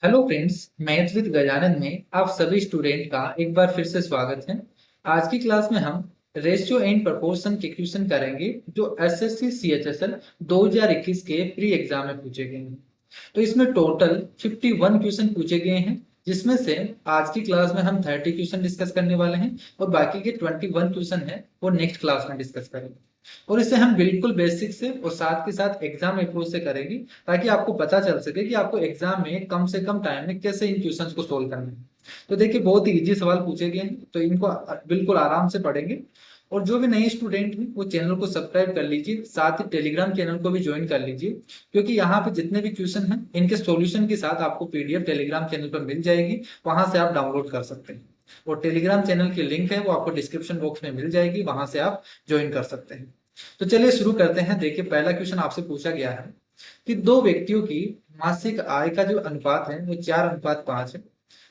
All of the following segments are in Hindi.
Hello friends, maths with Gajanan में आप सभी स्टूडेंट का एक बार फिर से स्वागत है। आज की क्लास में हम रेशियो एंड प्रोपोर्शन के क्वेश्चन करेंगे जो एसएससी सीएचएसएल 2021 के प्री एग्जाम में पूछे गए हैं। तो इसमें टोटल 51 क्वेश्चन पूछे गए हैं, जिसमें से आज की क्लास में हम 30 क्वेश्चन डिस्कस करने वाले हैं और बाकी के 21 क्वेश्चन है वो नेक्स्ट क्लास में डिस्कस करेंगे। और इसे हम बिल्कुल बेसिक से और साथ के साथ एग्जाम अप्रोच से करेंगे, ताकि आपको पता चल सके कि आपको एग्जाम में कम से कम टाइम में कैसे इन क्वेश्चंस को सोल्व करना है। तो देखिए, बहुत ही इजी सवाल पूछे गए हैं, तो इनको बिल्कुल आराम से पढ़ेंगे। और जो भी नए स्टूडेंट हैं वो चैनल को सब्सक्राइब कर लीजिए, साथ ही टेलीग्राम चैनल को भी ज्वाइन कर लीजिए, क्योंकि यहाँ पे जितने भी क्वेश्चन हैं इनके सॉल्यूशन के साथ आपको पीडीएफ टेलीग्राम चैनल पर मिल जाएगी, वहां से आप डाउनलोड कर सकते हैं। और टेलीग्राम चैनल की लिंक है वो आपको डिस्क्रिप्शन बॉक्स में मिल जाएगी, वहां से आप ज्वाइन कर सकते हैं। तो चलिए शुरू करते हैं। देखिए, पहला क्वेश्चन आपसे पूछा गया है कि दो व्यक्तियों की मासिक आय का जो अनुपात है वो 4:5 है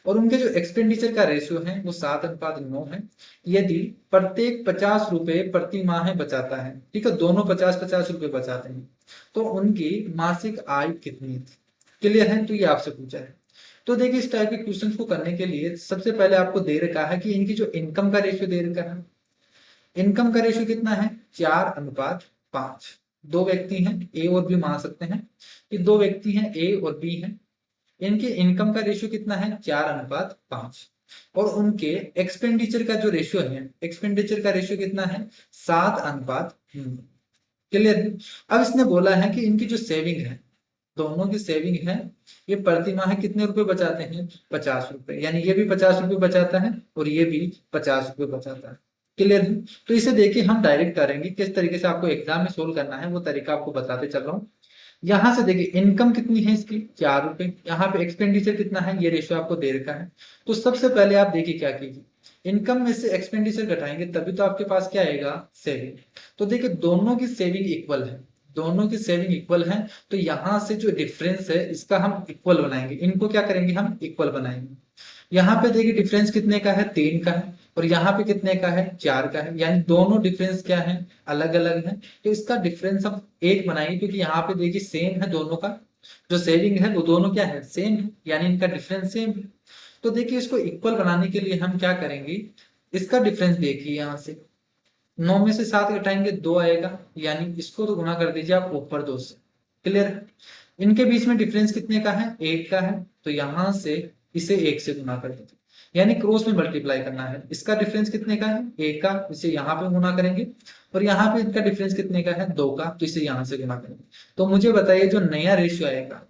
और उनके जो एक्सपेंडिचर का रेशियो है वो 7:9 है। यदि प्रत्येक 50 रुपए प्रति माह बचाता है, ठीक है, दोनों 50-50 रुपए बचाते हैं, तो उनकी मासिक आय कितनी थी। क्लियर है? तो ये आपसे पूछा है। तो देखिए, इस टाइप के क्वेश्चंस को करने के लिए सबसे पहले आपको दे रखा है कि इनकी जो इनकम का रेशियो दे रखा है। इनकम का रेशियो कितना है? 4:5। दो व्यक्ति हैं, ए और बी मान सकते हैं कि दो व्यक्ति हैं, ए और बी हैं। इनके इनकम का रेशियो कितना है? 4:5। और उनके एक्सपेंडिचर का जो रेशियो है, एक्सपेंडिचर का रेशियो कितना है? 7:9। क्लियर है? अब इसने बोला है कि इनकी जो सेविंग है, दोनों की सेविंग है, ये प्रति माह कितने रुपए बचाते हैं? 50 रुपए। यानी ये भी 50 रुपए बचाता है और ये भी 50 रुपए बचाता है। क्लियर है? तो इसे देखिए, हम डायरेक्ट करेंगे किस तरीके से आपको एग्जाम में सोल्व करना है, वो तरीका आपको बताते चल रहा हूँ। यहां से देखिए, इनकम कितनी है इसकी? 4 रुपए। यहाँ पे एक्सपेंडिचर कितना है, ये रेशियो आपको दे रखा है। तो सबसे पहले आप देखिए क्या कीजिए, इनकम में से एक्सपेंडिचर घटाएंगे तभी तो आपके पास क्या आएगा? सेविंग। तो देखिए, दोनों की सेविंग इक्वल है, दोनों की सेविंग इक्वल है। तो यहां से जो डिफरेंस है इसका हम इक्वल बनाएंगे, इनको क्या करेंगे? हम इक्वल बनाएंगे। यहाँ पे देखिए, डिफरेंस कितने का है? 3 का है। और यहाँ पे कितने का है? 4 का है। यानी दोनों डिफरेंस क्या है? अलग अलग है। तो इसका डिफरेंस हम 1 बनाएंगे, क्योंकि यहाँ पे देखिए सेम है दोनों का। जो सेविंग है वो दोनों क्या है? सेम है, यानी इनका डिफरेंस सेम है। तो देखिए, इसको इक्वल बनाने के लिए हम क्या करेंगे, इसका डिफरेंस देखिए, यहाँ से 9 में से 7 घटाएंगे 2 आएगा, यानी इसको तो गुना कर दीजिए आप ऊपर 2 से। क्लियर है? इनके बीच में डिफरेंस कितने का है? 8 का है। तो यहां से इसे 1 से गुना कर दीजिए, यानी क्रॉस में मल्टीप्लाई करना है। इसका डिफरेंस कितने का है? 1 का। इसे यहाँ पे गुना करेंगे। और यहाँ पे इनका डिफरेंस कितने का है? 2 का। तो इसे यहाँ से गुना करेंगे। तो मुझे बताइए, जो नया रेशियो आएगा,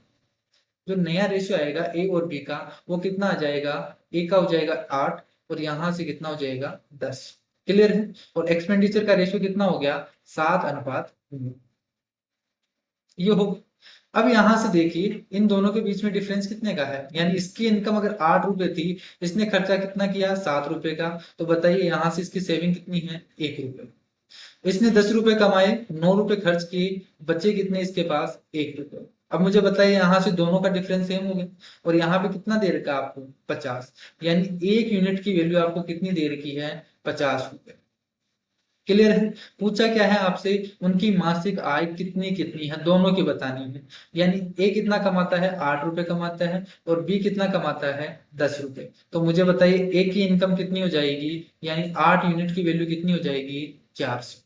जो नया रेशियो आएगा ए और बी का, वो कितना आ जाएगा? ए का हो जाएगा 8 और यहां से कितना हो जाएगा? 10। क्लियर है? और एक्सपेंडिचर का रेशियो कितना हो गया? 7:9। ये हो। अब यहां से देखिए, इन दोनों के बीच में डिफरेंस कितने का है? यानी इसकी इनकम अगर 8 रुपए थी, इसने खर्चा कितना किया? 7 रुपए का। तो बताइए, यहां से इसकी सेविंग कितनी है? 1 रुपए। इसने 10 रुपए कमाए, 9 रुपए खर्च किए, बचे कितने इसके पास? 1 रुपए। अब मुझे बताइए, यहां से दोनों का डिफरेंस सेम हो गया। और यहाँ पे कितना दे रखा है आपको? 50। यानी 1 यूनिट की वैल्यू आपको कितनी दे रखी है? 50 रुपए। क्लियर है? पूछा क्या है आपसे? उनकी मासिक आय कितनी कितनी है, दोनों की बतानी है। यानी ए कितना कमाता है? 8 रुपए कमाता है। और बी कितना कमाता है? 10 रुपए। तो मुझे बताइए, ए की इनकम कितनी हो जाएगी? यानी 8 यूनिट की वैल्यू कितनी हो जाएगी? 400।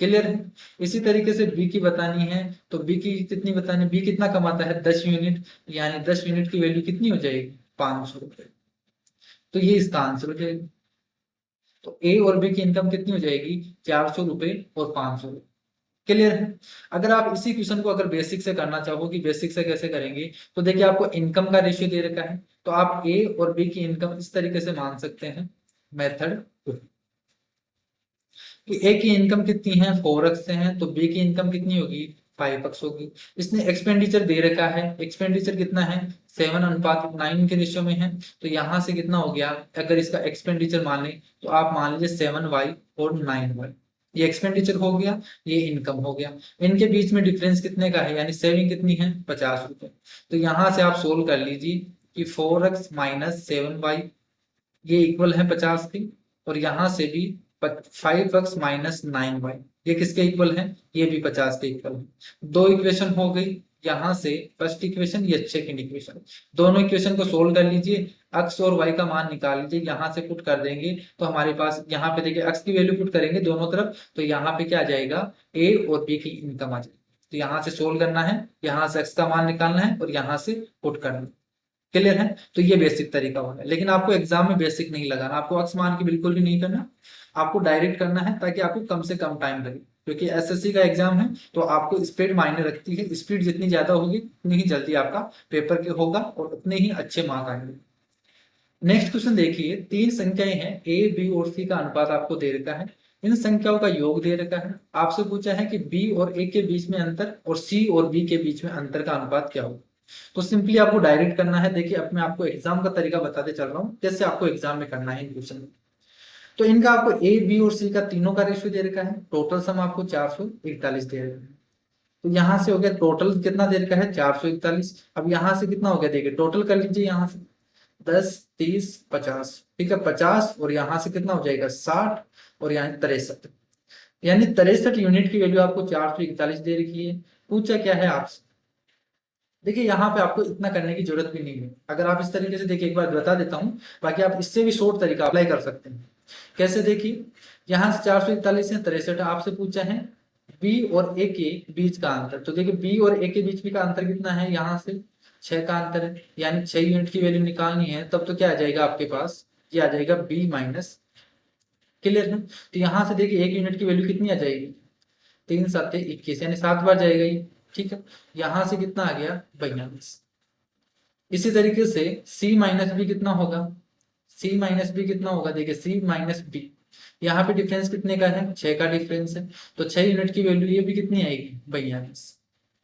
क्लियर है? इसी तरीके से बी की बतानी है। तो बी की कितनी बतानी है? बी कितना कमाता है? 10 यूनिट। यानी 10 यूनिट की वैल्यू कितनी हो जाएगी? 500 रुपए। तो ये इसका आंसर हो जाएगा। तो ए और बी की इनकम कितनी हो जाएगी? 400 रुपए और 500 रुपए। क्लियर है? अगर आप इसी क्वेश्चन को अगर बेसिक से करना चाहो कि बेसिक से कैसे करेंगे, तो देखिए, आपको इनकम का रेशियो दे रखा है, तो आप ए और बी की इनकम इस तरीके से मान सकते हैं। मेथड कि ए की इनकम कितनी है? 4x से है, तो बी की इनकम कितनी होगी? 5x होगी। इसने एक्सपेंडिचर दे रखा है, एक्सपेंडिचर कितना है? 7:9 के रेशियो में है। तो यहां से कितना हो गया? अगर इसका एक्सपेंडिचर मान लें तो आप मान लीजिए 7y और 9y। ये एक्सपेंडिचर हो गया, ये इनकम हो गया। इनके बीच में डिफरेंस कितने का है? यानी सेविंग कितनी है? 50 रुपए। तो यहां से आप सोल्व कर लीजिए कि 4x माइनस 7y, ये इक्वल है 50 के। और यहां से भी 5x माइनस 9y, ये किसके इक्वल है? ये भी 50 के इक्वल है। दो इक्वेशन हो गई। यहाँ से फर्स्ट इक्वेशन, ये सेकंड इक्वेशन, दोनों इक्वेशन को सोल्व कर लीजिए, x और y का मान निकाल लीजिए, यहाँ से पुट कर देंगे तो हमारे पास यहाँ पे देखिए x की वैल्यू पुट करेंगे दोनों तरफ, तो यहाँ पे क्या आ जाएगा, a और b की इनकम आ जाएगी। तो यहाँ से सोल्व करना है, यहाँ से x का मान निकालना है और यहाँ से पुट करना है। क्लियर है? तो ये बेसिक तरीका होगा, लेकिन आपको एग्जाम में बेसिक नहीं लगाना, आपको अक्स मान के बिल्कुल भी नहीं करना, आपको डायरेक्ट करना है ताकि आपको कम से कम टाइम लगे, क्योंकि एसएससी का एग्जाम है तो आपको स्पीड मायने रखती है, स्पीड जितनी ज्यादा होगी उतनी ही जल्दी आपका पेपर के होगा और उतने ही अच्छे मार्क आएंगे। नेक्स्ट क्वेश्चन देखिए, तीन संख्याएं हैं, ए बी और सी का अनुपात आपको दे रखा है, इन संख्याओं का योग दे रखा है, आपसे पूछा है कि बी और ए के बीच में अंतर और सी और बी के बीच में अंतर का अनुपात क्या होगा। तो सिंपली आपको डायरेक्ट करना है। देखिए अब मैं आपको एग्जाम का तरीका बताते चल रहा हूँ, जैसे आपको एग्जाम में करना है क्वेश्चन में। तो इनका आपको ए बी और सी का तीनों का रेशियो दे रखा है, टोटल सम आपको 441 दे रखा है। तो यहां से हो गया टोटल कितना दे रखा है 441, अब यहां से कितना हो गया देखिए टोटल कर लीजिए, यहां से 10 30 50, ठीक है 50, और यहां से कितना हो जाएगा 60, और यहाँ 63, यानी 63 यूनिट की वैल्यू आपको 441 दे रखी है। पूछा क्या है आपसे, देखिए यहाँ पे आपको इतना करने की जरूरत भी नहीं है, अगर आप इस तरीके से देखिए एक बार बता देता हूँ, बाकी आप इससे भी शॉर्ट तरीका अप्लाई कर सकते हैं। कैसे देखिए, यहाँ से 441 से 63 आपसे पूछा है बी और ए के बीच का अंतर, तो देखिए बी और ए के बीच में का अंतर कितना है, यहाँ से 6 का अंतर है, यानी 6 यूनिट की वैल्यू निकालनी है, तब तो क्या आ जाएगा आपके पास, ये आ जाएगा बी माइनस। क्लियर है? तो यहाँ से देखिए 1 यूनिट की वैल्यू कितनी आ जाएगी, 3 7 21, यानी 7 बार जाएगा ये, ठीक है। यहाँ से कितना आ गया 42। इसी तरीके से c माइनस बी कितना होगा, c माइनस बी कितना होगा, देखिए c माइनस बी, यहाँ पे डिफरेंस कितने का है 6 का डिफरेंस है, तो 6 यूनिट की वैल्यू ये भी कितनी आएगी 42।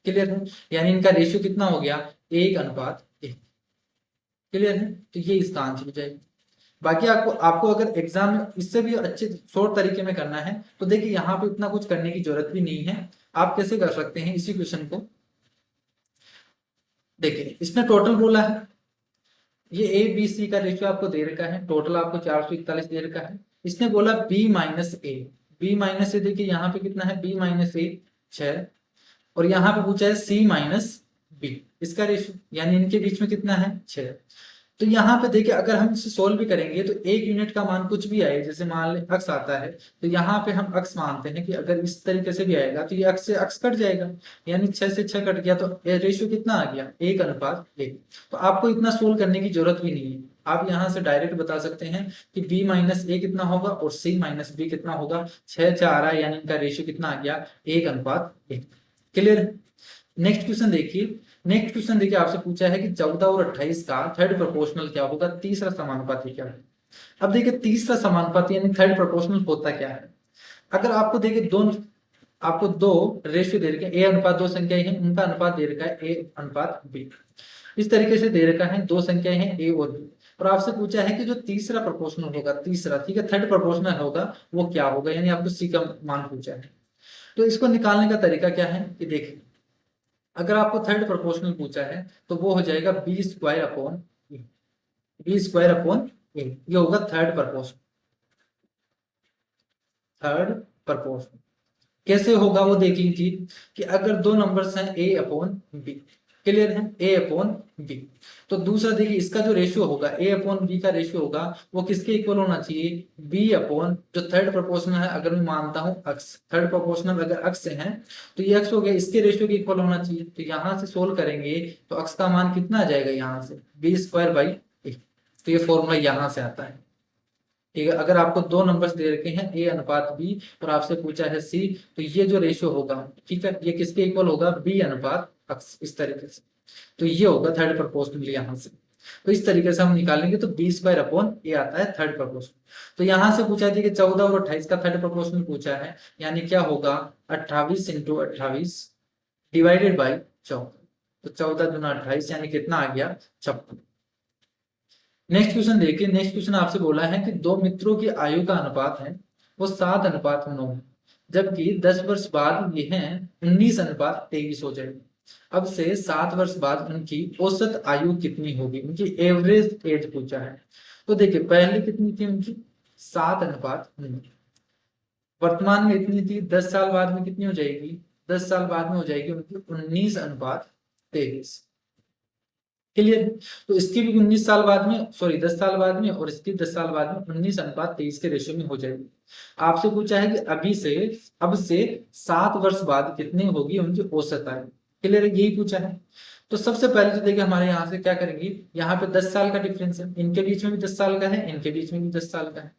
क्लियर है? यानी इनका रेशियो कितना हो गया 1:1। क्लियर है? तो ये इसका आंसर हो जाएगा। बाकी आपको आपको अगर एग्जाम में इससे भी अच्छे शॉर्ट तरीके में करना है तो देखिए यहाँ पे इतना कुछ करने की जरूरत भी नहीं है। आप कैसे कर सकते हैं इसी क्वेश्चन को, देखिए इसने टोटल बोला है, ये ए बी सी का रेशियो आपको दे रखा है, टोटल आपको 441 दे रखा है। इसने बोला बी माइनस ए, बी माइनस ए देखिए यहाँ पे कितना है बी माइनस ए 6, और यहाँ पे पूछा है सी माइनस बी, इसका रेशियो यानी इनके बीच में कितना है 6। तो यहाँ पे देखिए अगर हम इसे सोल्व भी करेंगे तो 1 यूनिट का मान कुछ भी आए, जैसे मान लें अक्स आता है, तो यहाँ पे हम अक्स मानते हैं कि अगर इस तरीके से भी आएगा तो ये अक्स से अक्स कट जाएगा, यानी 6 से 6 कट गया, तो रेशियो कितना आ गया 1:1। तो आपको इतना सोल्व करने की जरूरत भी नहीं है, आप यहाँ से डायरेक्ट बता सकते हैं कि b माइनस ए कितना होगा और c माइनस बी कितना होगा, 6 6 आ रहा है, यानी इनका रेशियो कितना आ गया 1:1। क्लियर? नेक्स्ट क्वेश्चन देखिए, नेक्स्ट क्वेश्चन देखिए आपसे पूछा है कि 14 और 28 का थर्ड प्रोपोर्शनल क्या होगा, तीसरा समानुपाती क्या है। अब देखिए तीसरा समानुपाती यानी थर्ड प्रोपोर्शनल होता क्या है। अगर आपको देखिए आपको दो रेशियो दे रखे हैं, ए अनुपात दो संख्याएं हैं, उनका अनुपात दे रखा है ए अनुपात बी, इस तरीके से दे रखा है, दो संख्याएं हैं ए और बी, और आपसे पूछा है कि जो तीसरा प्रोपोर्शनल होगा, तीसरा ठीक है थर्ड प्रोपोर्शनल होगा वो क्या होगा, यानी आपको सी का मान पूछा है। तो इसको निकालने का तरीका क्या है कि देखिए अगर आपको थर्ड प्रोपोर्शनल पूछा है तो वो हो जाएगा बी स्क्वायर अपॉन ए, बी स्क्वायर अपॉन ए, ये होगा थर्ड प्रोपोर्शनल। थर्ड प्रोपोर्शनल कैसे होगा वो देख लीजिए कि अगर दो नंबर्स हैं ए अपॉन बी, क्लियर है, ए अपॉन बी, तो दूसरा देखिए इसका जो रेशियो होगा ए अपॉन बी का रेशियो होगा वो किसके इक्वल होना चाहिए, बी अपॉन जो थर्ड प्रोपोर्शनल है, अगर मैं मानता हूं अक्स, थर्ड प्रोपोर्शनल अगर अक्स से है तो ये अक्स हो गया, इसके रेशियो के इक्वल होना चाहिए। तो यहां से सोल्व करेंगे तो अक्स का मान कितना आ जाएगा, यहाँ से बी स्क्वायर बाई ए, तो ये फॉर्मूला यहां से आता है। ठीक है, अगर आपको दो नंबर्स दे रखे हैं ए अनुपात बी और आपसे पूछा है सी, तो ये जो रेशियो होगा ठीक है ये किसके इक्वल होगा, बी अनुपात अक्स, इस तरीके से, तो ये होगा थर्ड प्रोपोर्शनल यहाँ से। तो इस तरीके से हम निकालेंगे तो बी स्क्वायर अपॉन ए आता है थर्ड प्रोपोर्शनल। तो यहाँ से पूछा है कि 14 और 28 का थर्ड प्रोपोर्शनल पूछा है, यानी क्या होगा 28 इंटू 28 डिवाइडेड बाई 14, तो 14 दूना 28 यानी कितना आ गया 56। नेक्स्ट क्वेश्चन देखिए, नेक्स्ट क्वेश्चन आपसे बोला है कि दो मित्रों की आयु का अनुपात है वो 7:9 है, जबकि 10 वर्ष बाद ये है 19:23 हो जाएगी। अब से 7 वर्ष बाद उनकी औसत आयु कितनी होगी, उनकी एवरेज एज पूछा है। तो देखिए पहले कितनी थी उनकी 7:9, वर्तमान में इतनी थी, 10 साल बाद में कितनी हो जाएगी, 10 साल बाद में हो जाएगी उनकी 19:23। 23। क्लियर। तो इसकी भी 19 साल बाद में, सॉरी 10 साल बाद में, और इसकी 10 साल बाद में 19:23 के रेशियो में हो जाएगी। आपसे पूछा है कि अभी से, अब से 7 वर्ष बाद कितनी होगी उनकी औसत आयु। क्लियर है, यही पूछा है। तो सबसे पहले तो देखिए हमारे यहाँ से क्या करेंगे, यहाँ पे 10 साल का डिफरेंस है, इनके बीच में भी 10 साल का है, इनके बीच में भी 10 साल का है।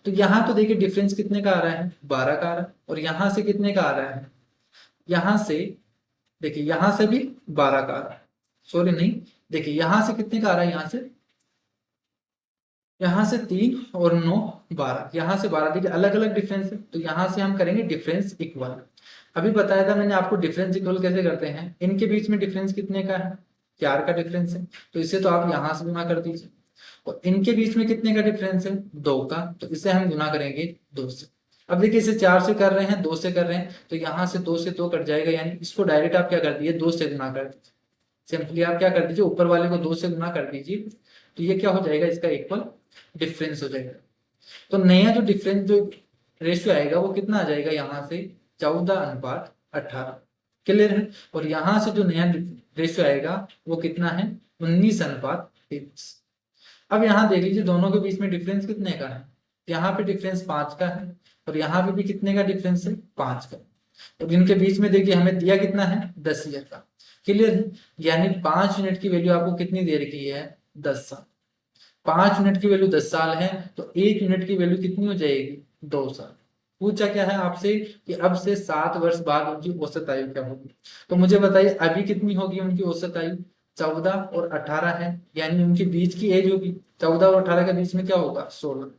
तो यहाँ तो देखिए डिफरेंस कितने का आ रहा है, 12 का आ रहा है, और यहाँ से कितने का आ रहा है, यहाँ से देखिए यहाँ से भी 12 का आ रहा है, सॉरी नहीं, देखिए यहां से कितने का आ रहा है, यहां से 3 और 9 12, यहां से 12, देखिए अलग अलग डिफरेंस है, तो यहां से हम करेंगे डिफरेंस इक्वल। अभी बताया था मैंने आपको डिफरेंस इक्वल कैसे करते हैं। इनके बीच में डिफरेंस कितने का है, 4 का डिफरेंस है, तो इसे तो आप यहां से गुना कर दीजिए। और इनके बीच में कितने का डिफरेंस है, 2 का, तो इसे हम गुना करेंगे 2 से। अब देखिए इसे 4 से कर रहे हैं, 2 से कर रहे हैं, तो यहाँ से 2 से 2 कट जाएगा, यानी इसको डायरेक्ट आप क्या कर दीजिए, 2 से गुना कर दीजिए। सिंपली आप क्या कर दीजिए, ऊपर वाले को 2 से गुना कर दीजिए, तो ये क्या हो जाएगा, इसका इक्वल डिफरेंस हो जाएगा। तो नया जो डिफरेंस जो रेशियो आएगा वो कितना आ जाएगा, यहाँ से 14:18। क्लियर है। और यहाँ से जो नया रेशियो आएगा वो कितना है, 19:23। अब यहाँ देख लीजिए दोनों के बीच में डिफरेंस कितने का है, यहाँ पे डिफरेंस 5 का है, और यहाँ पे भी कितने का डिफरेंस है, 5 का। और इनके बीच में देखिए हमें दिया कितना है, 10 ईयर का। क्लियर है, यानी 5 यूनिट की वैल्यू आपको कितनी दे रखी है, 10 साल। 5 यूनिट की वैल्यू 10 साल है, तो 1 यूनिट की वैल्यू कितनी हो जाएगी, 2 साल। पूछा क्या है आपसे कि अब से 7 वर्ष बाद उनकी औसत आयु क्या होगी। तो मुझे बताइए अभी कितनी होगी उनकी औसत आयु, 14 और 18 है, यानी उनके बीच की एज होगी 14 और 18 के बीच में क्या होगा, 16।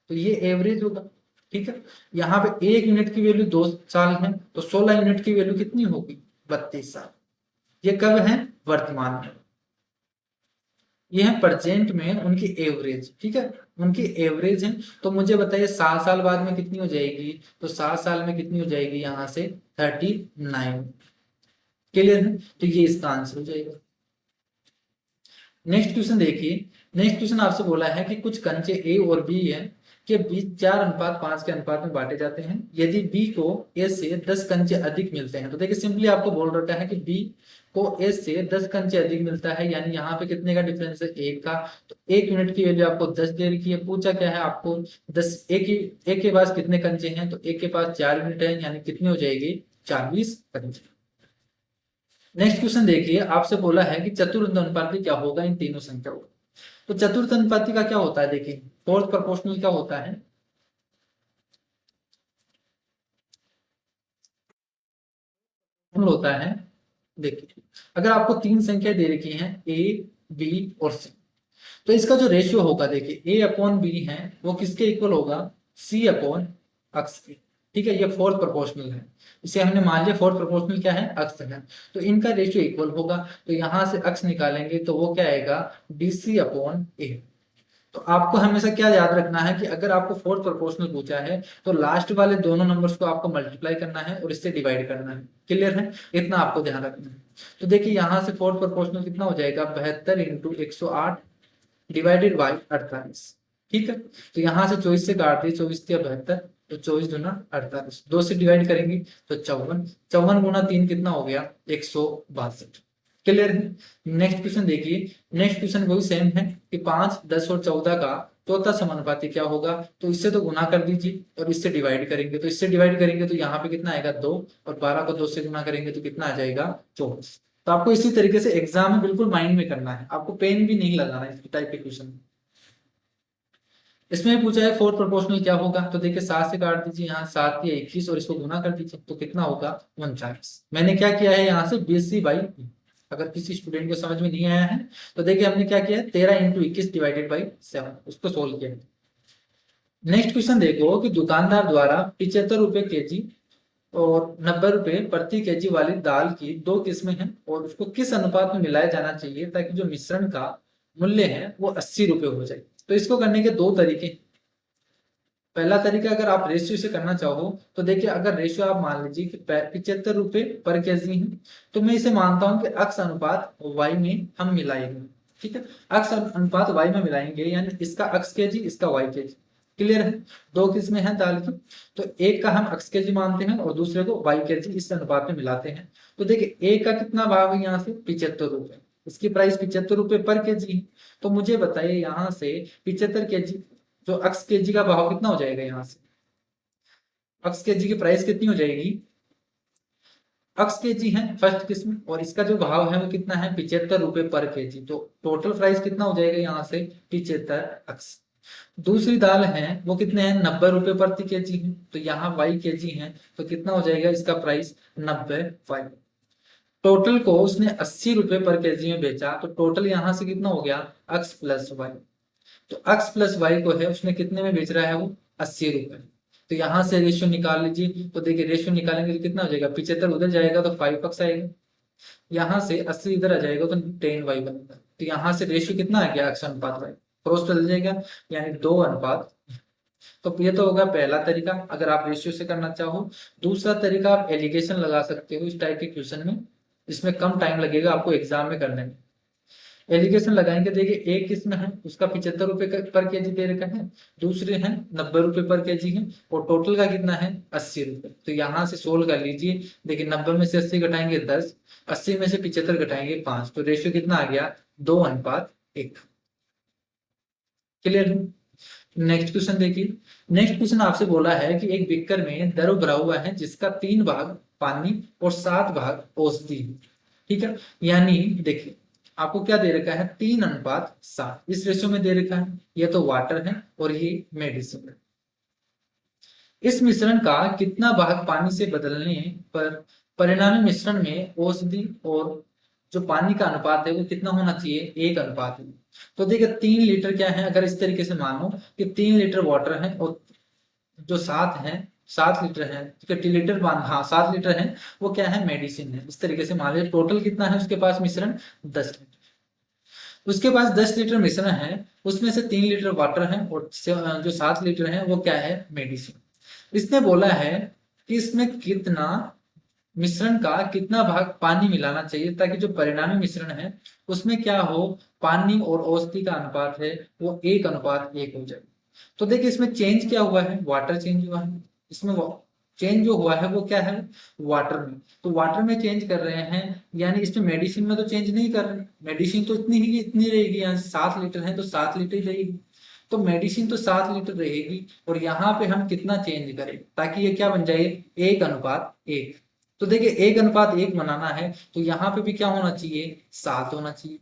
तो ये एवरेज होगा। ठीक है, यहाँ पे 1 यूनिट की वैल्यू 2 साल है, तो 16 यूनिट की वैल्यू कितनी होगी, 32 साल। ये कब है, वर्तमान में। ये है प्रेजेंट में उनकी एवरेज। ठीक है, उनकी एवरेज है। तो मुझे बताइए 7 साल बाद में कितनी हो जाएगी, तो 7 साल में कितनी हो जाएगी, यहाँ से 39। क्लियर है, तो ये इसका आंसर हो जाएगा। नेक्स्ट क्वेश्चन देखिए। नेक्स्ट क्वेश्चन आपसे बोला है कि कुछ कंचे ए और बी है के बीच 4:5 के अनुपात में बांटे जाते हैं। यदि बी को ए से 10 कंचे अधिक मिलते हैं, तो देखिए सिंपली आपको बोल रखा है कि बी को ए से 10 कंचे अधिक मिलता है, यानी यहाँ पे कितने का डिफरेंस है, 1 का। तो 1 यूनिट की वैल्यू आपको 10 दे रखी है। पूछा क्या है आपको, 10 एक के पास कितने कंचे हैं, तो एक के पास 4 यूनिट है, यानी कितनी हो जाएगी, 40 कंचे। नेक्स्ट क्वेश्चन देखिए, आपसे बोला है कि चतुर्थ अनुपाती क्या होगा इन तीनों संख्याओं का। तो चतुर्थ अनुपाती का क्या होता है, देखिए फोर्थ प्रोपोर्शनल क्या होता है, होता है। देखिए अगर आपको 3 संख्या दे रखी हैं ए, बी और सी, तो इसका जो रेशियो होगा, देखिए ए अपॉन बी है वो किसके इक्वल होगा, सी अपॉन अक्स के। ठीक है, ये फोर्थ प्रोपोर्शनल है, इसे हमने मान लिया फोर्थ प्रोपोर्शनल क्या है, अक्स है। तो इनका रेशियो इक्वल होगा, तो यहां से अक्स निकालेंगे तो वो क्या आएगा, डी सी अपॉन ए। तो आपको हमेशा क्या याद रखना है कि अगर आपको फोर्थ प्रोपोर्शनल पूछा है तो लास्ट वाले दोनों नंबर्स को आपको मल्टीप्लाई करना है और इससे डिवाइड करना है। क्लियर है, इतना आपको ध्यान रखना है। तो देखिए यहाँ से फोर्थ प्रोपोर्शनल कितना हो जाएगा, 72 इंटू 108 डिवाइडेड बाई 48। ठीक है, तो यहाँ से 24 से काट दिए, 24 या 72, तो 24 दूना 48, 2 से डिवाइड करेंगे तो 54, 54 गुना 3 कितना हो गया, 162। क्लियर है। नेक्स्ट क्वेश्चन देखिए। नेक्स्ट क्वेश्चन वही सेम है कि 5, 10 और 14 का चौथा समानुपाती क्या होगा। तो इससे तो गुना कर दीजिए और इससे डिवाइड करेंगे, तो इससे डिवाइड करेंगे तो यहाँ पे कितना आएगा, 2, और 12 को 2 से गुना करेंगे तो कितना आ जाएगा, 24। तो आपको इसी तरीके से एग्जाम में बिल्कुल माइंड में करना है, आपको पेन भी नहीं लगाना है इस टाइप के क्वेश्चन। इसमें पूछा है फोर्थ प्रोपोर्शनल क्या होगा, तो देखिए 7 से काट दीजिए, यहाँ 7 या 21 और इसको गुना कर दीजिए तो कितना होगा, 39। मैंने क्या किया है यहाँ से BC/, अगर किसी स्टूडेंट को समझ में नहीं आया है तो देखिए हमने क्या किया है, 13 इंटू 21 डिवाइडेड बाई 7, उसको सोल्व किया है। नेक्स्ट क्वेश्चन देखो कि दुकानदार द्वारा 75 रुपए केजी और 90 रुपए प्रति केजी वाली दाल की 2 किस्में हैं और उसको किस अनुपात में मिलाया जाना चाहिए ताकि जो मिश्रण का मूल्य है वो 80 रुपए हो जाए। तो इसको करने के 2 तरीके। पहला तरीका, अगर आप रेशियो से करना चाहो तो देखिए अगर रेशियो आप मान लीजिए कि 75 रुपए पर केजी है, तो मैं इसे मानता हूं कि अक्स अनुपात वाई में हम मिलाएंगे। ठीक है, अक्स अनुपात वाई में मिलाएंगे, यानी इसका अक्स केजी, इसका वाई केजी। क्लियर है? दो किस्में हैं दाल की, तो एक का हम x kg मानते हैं और दूसरे को y kg, इस अनुपात में मिलाते हैं। तो देखिए एक का कितना भाव है यहाँ से 75 रुपए, इसकी प्राइस 75 रुपए पर केजी है। तो मुझे बताइए यहाँ से 75 केजी जो x kg का भाव कितना हो जाएगा, यहाँ से x kg की प्राइस कितनी हो जाएगी, x kg है फर्स्ट किस्म और इसका जो भाव है वो कितना है 75 रुपए पर केजी, तो टोटल प्राइस कितना हो जाएगा यहाँ से 75x। दूसरी दाल है वो कितने हैं 90 रुपए प्रति केजी है, तो यहाँ y केजी है तो कितना हो जाएगा इसका प्राइस 90y। टोटल को उसने 80 रुपए पर केजी में बेचा, तो टोटल यहाँ से कितना हो गया x प्लस वाई, तो x प्लस वाई को है उसने कितने में बेच रहा है वो 80 रुपए। तो यहाँ से रेशियो निकाल लीजिए, तो देखिए रेशियो निकालेंगे तो कितना हो जाएगा 75 उधर जाएगा तो 5x आएगा, यहाँ से 80 इधर आ जाएगा तो 10y बनेगा। तो यहाँ से रेशियो कितना आ गया x अनुपात y, क्रॉस चल जाएगा यानी 2 अनुपात। तो ये तो होगा पहला तरीका अगर आप रेशियो से करना चाहो। दूसरा तरीका आप एलिगेशन लगा सकते हो इस टाइप के क्वेश्चन में, इसमें कम टाइम लगेगा आपको एग्जाम में करने में। एलिगेशन लगाएंगे, देखिए एक किस्म है उसका 75 रुपए पर केजी दे रखा है, दूसरे हैं 90 रुपए पर केजी है और टोटल का कितना है 80 रुपए। तो यहाँ से सोल्व कर लीजिए, देखिए 90 में से 80 घटाएंगे 10, 80 में से 75 घटाएंगे 5, तो रेशियो कितना आ गया 2 अनुपात 1। क्लियर है? नेक्स्ट क्वेश्चन देखिए, नेक्स्ट क्वेश्चन आपसे बोला है कि एक बीकर में द्रव भरा हुआ है जिसका 3 भाग पानी और 7 भाग औषधि है, ठीक है। यानी देखिए आपको क्या दे रखा है 3 अनुपात 7 इस रेशियो में दे रखा है, ये तो वाटर है और ये मेडिसिन है। इस मिश्रण का कितना भाग पानी से बदलने पर परिणामी मिश्रण में औषधि और जो पानी का अनुपात है वो कितना होना चाहिए 1 अनुपात है। तो देखिए 3 लीटर क्या है, अगर इस तरीके से मानो कि 3 लीटर वाटर है और जो 7 लीटर है, ठीक है लीटर मान, हाँ 7 लीटर है वो क्या है मेडिसिन है, इस तरीके से मान लीजिए। टोटल कितना है उसके पास मिश्रण 10 लीटर, उसके पास 10 लीटर मिश्रण है, उसमें से 3 लीटर वाटर है और जो 7 लीटर है वो क्या है मेडिसिन। इसने बोला है कि इसमें कितना मिश्रण का कितना भाग पानी मिलाना चाहिए ताकि जो परिणामी मिश्रण है उसमें क्या हो पानी और औषधि का अनुपात है वो 1 अनुपात 1 हो जाए। तो देखिए इसमें चेंज क्या हुआ है, वाटर चेंज हुआ है, इसमें चेंज जो हुआ है वो क्या है वाटर में, तो वाटर में चेंज कर रहे हैं, यानी इसमें मेडिसिन में तो चेंज नहीं कर रहे। मेडिसिन तो इतनी रहेगी, यहाँ 7 लीटर है तो 7 लीटर ही रहेगी, तो मेडिसिन तो 7 लीटर रहेगी और यहाँ पे हम कितना चेंज करें ताकि ये क्या बन जाए 1 अनुपात 1। तो देखिए 1 अनुपात 1 बनाना है तो यहाँ पे भी क्या होना चाहिए 7 होना चाहिए।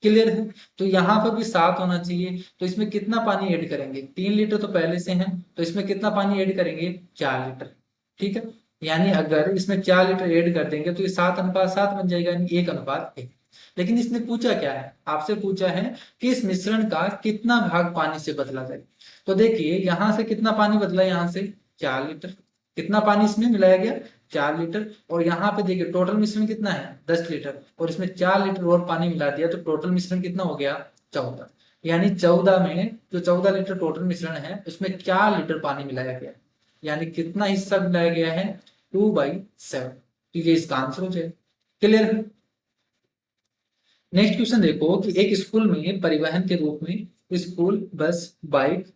क्लियर है? तो यहाँ पर भी 7 होना चाहिए, तो इसमें कितना पानी ऐड करेंगे 3 लीटर तो पहले से है, तो इसमें कितना पानी ऐड करेंगे 4 लीटर, ठीक है। यानी अगर इसमें 4 लीटर ऐड कर देंगे तो ये 7 अनुपात 7 बन जाएगा, यानी 1 अनुपात 1। लेकिन इसने पूछा क्या है, आपसे पूछा है कि इस मिश्रण का कितना भाग पानी से बदला जाए। तो देखिए यहाँ से कितना पानी बदला, यहाँ से 4 लीटर, कितना पानी इसमें मिलाया गया 4 लीटर, और यहाँ पे देखिए टोटल मिश्रण कितना है 10 लीटर और इसमें 4 लीटर और पानी मिला दिया तो टोटल मिश्रण कितना हो गया 14। यानी 14 में जो 14 लीटर टोटल मिश्रण है उसमें 4 लीटर पानी मिलाया गया, यानी कितना हिस्सा मिलाया गया है 2/7। तो ये इसका आंसर हो जाए। क्लियर है? नेक्स्ट क्वेश्चन देखो कि एक स्कूल में परिवहन के रूप में स्कूल बस बाइक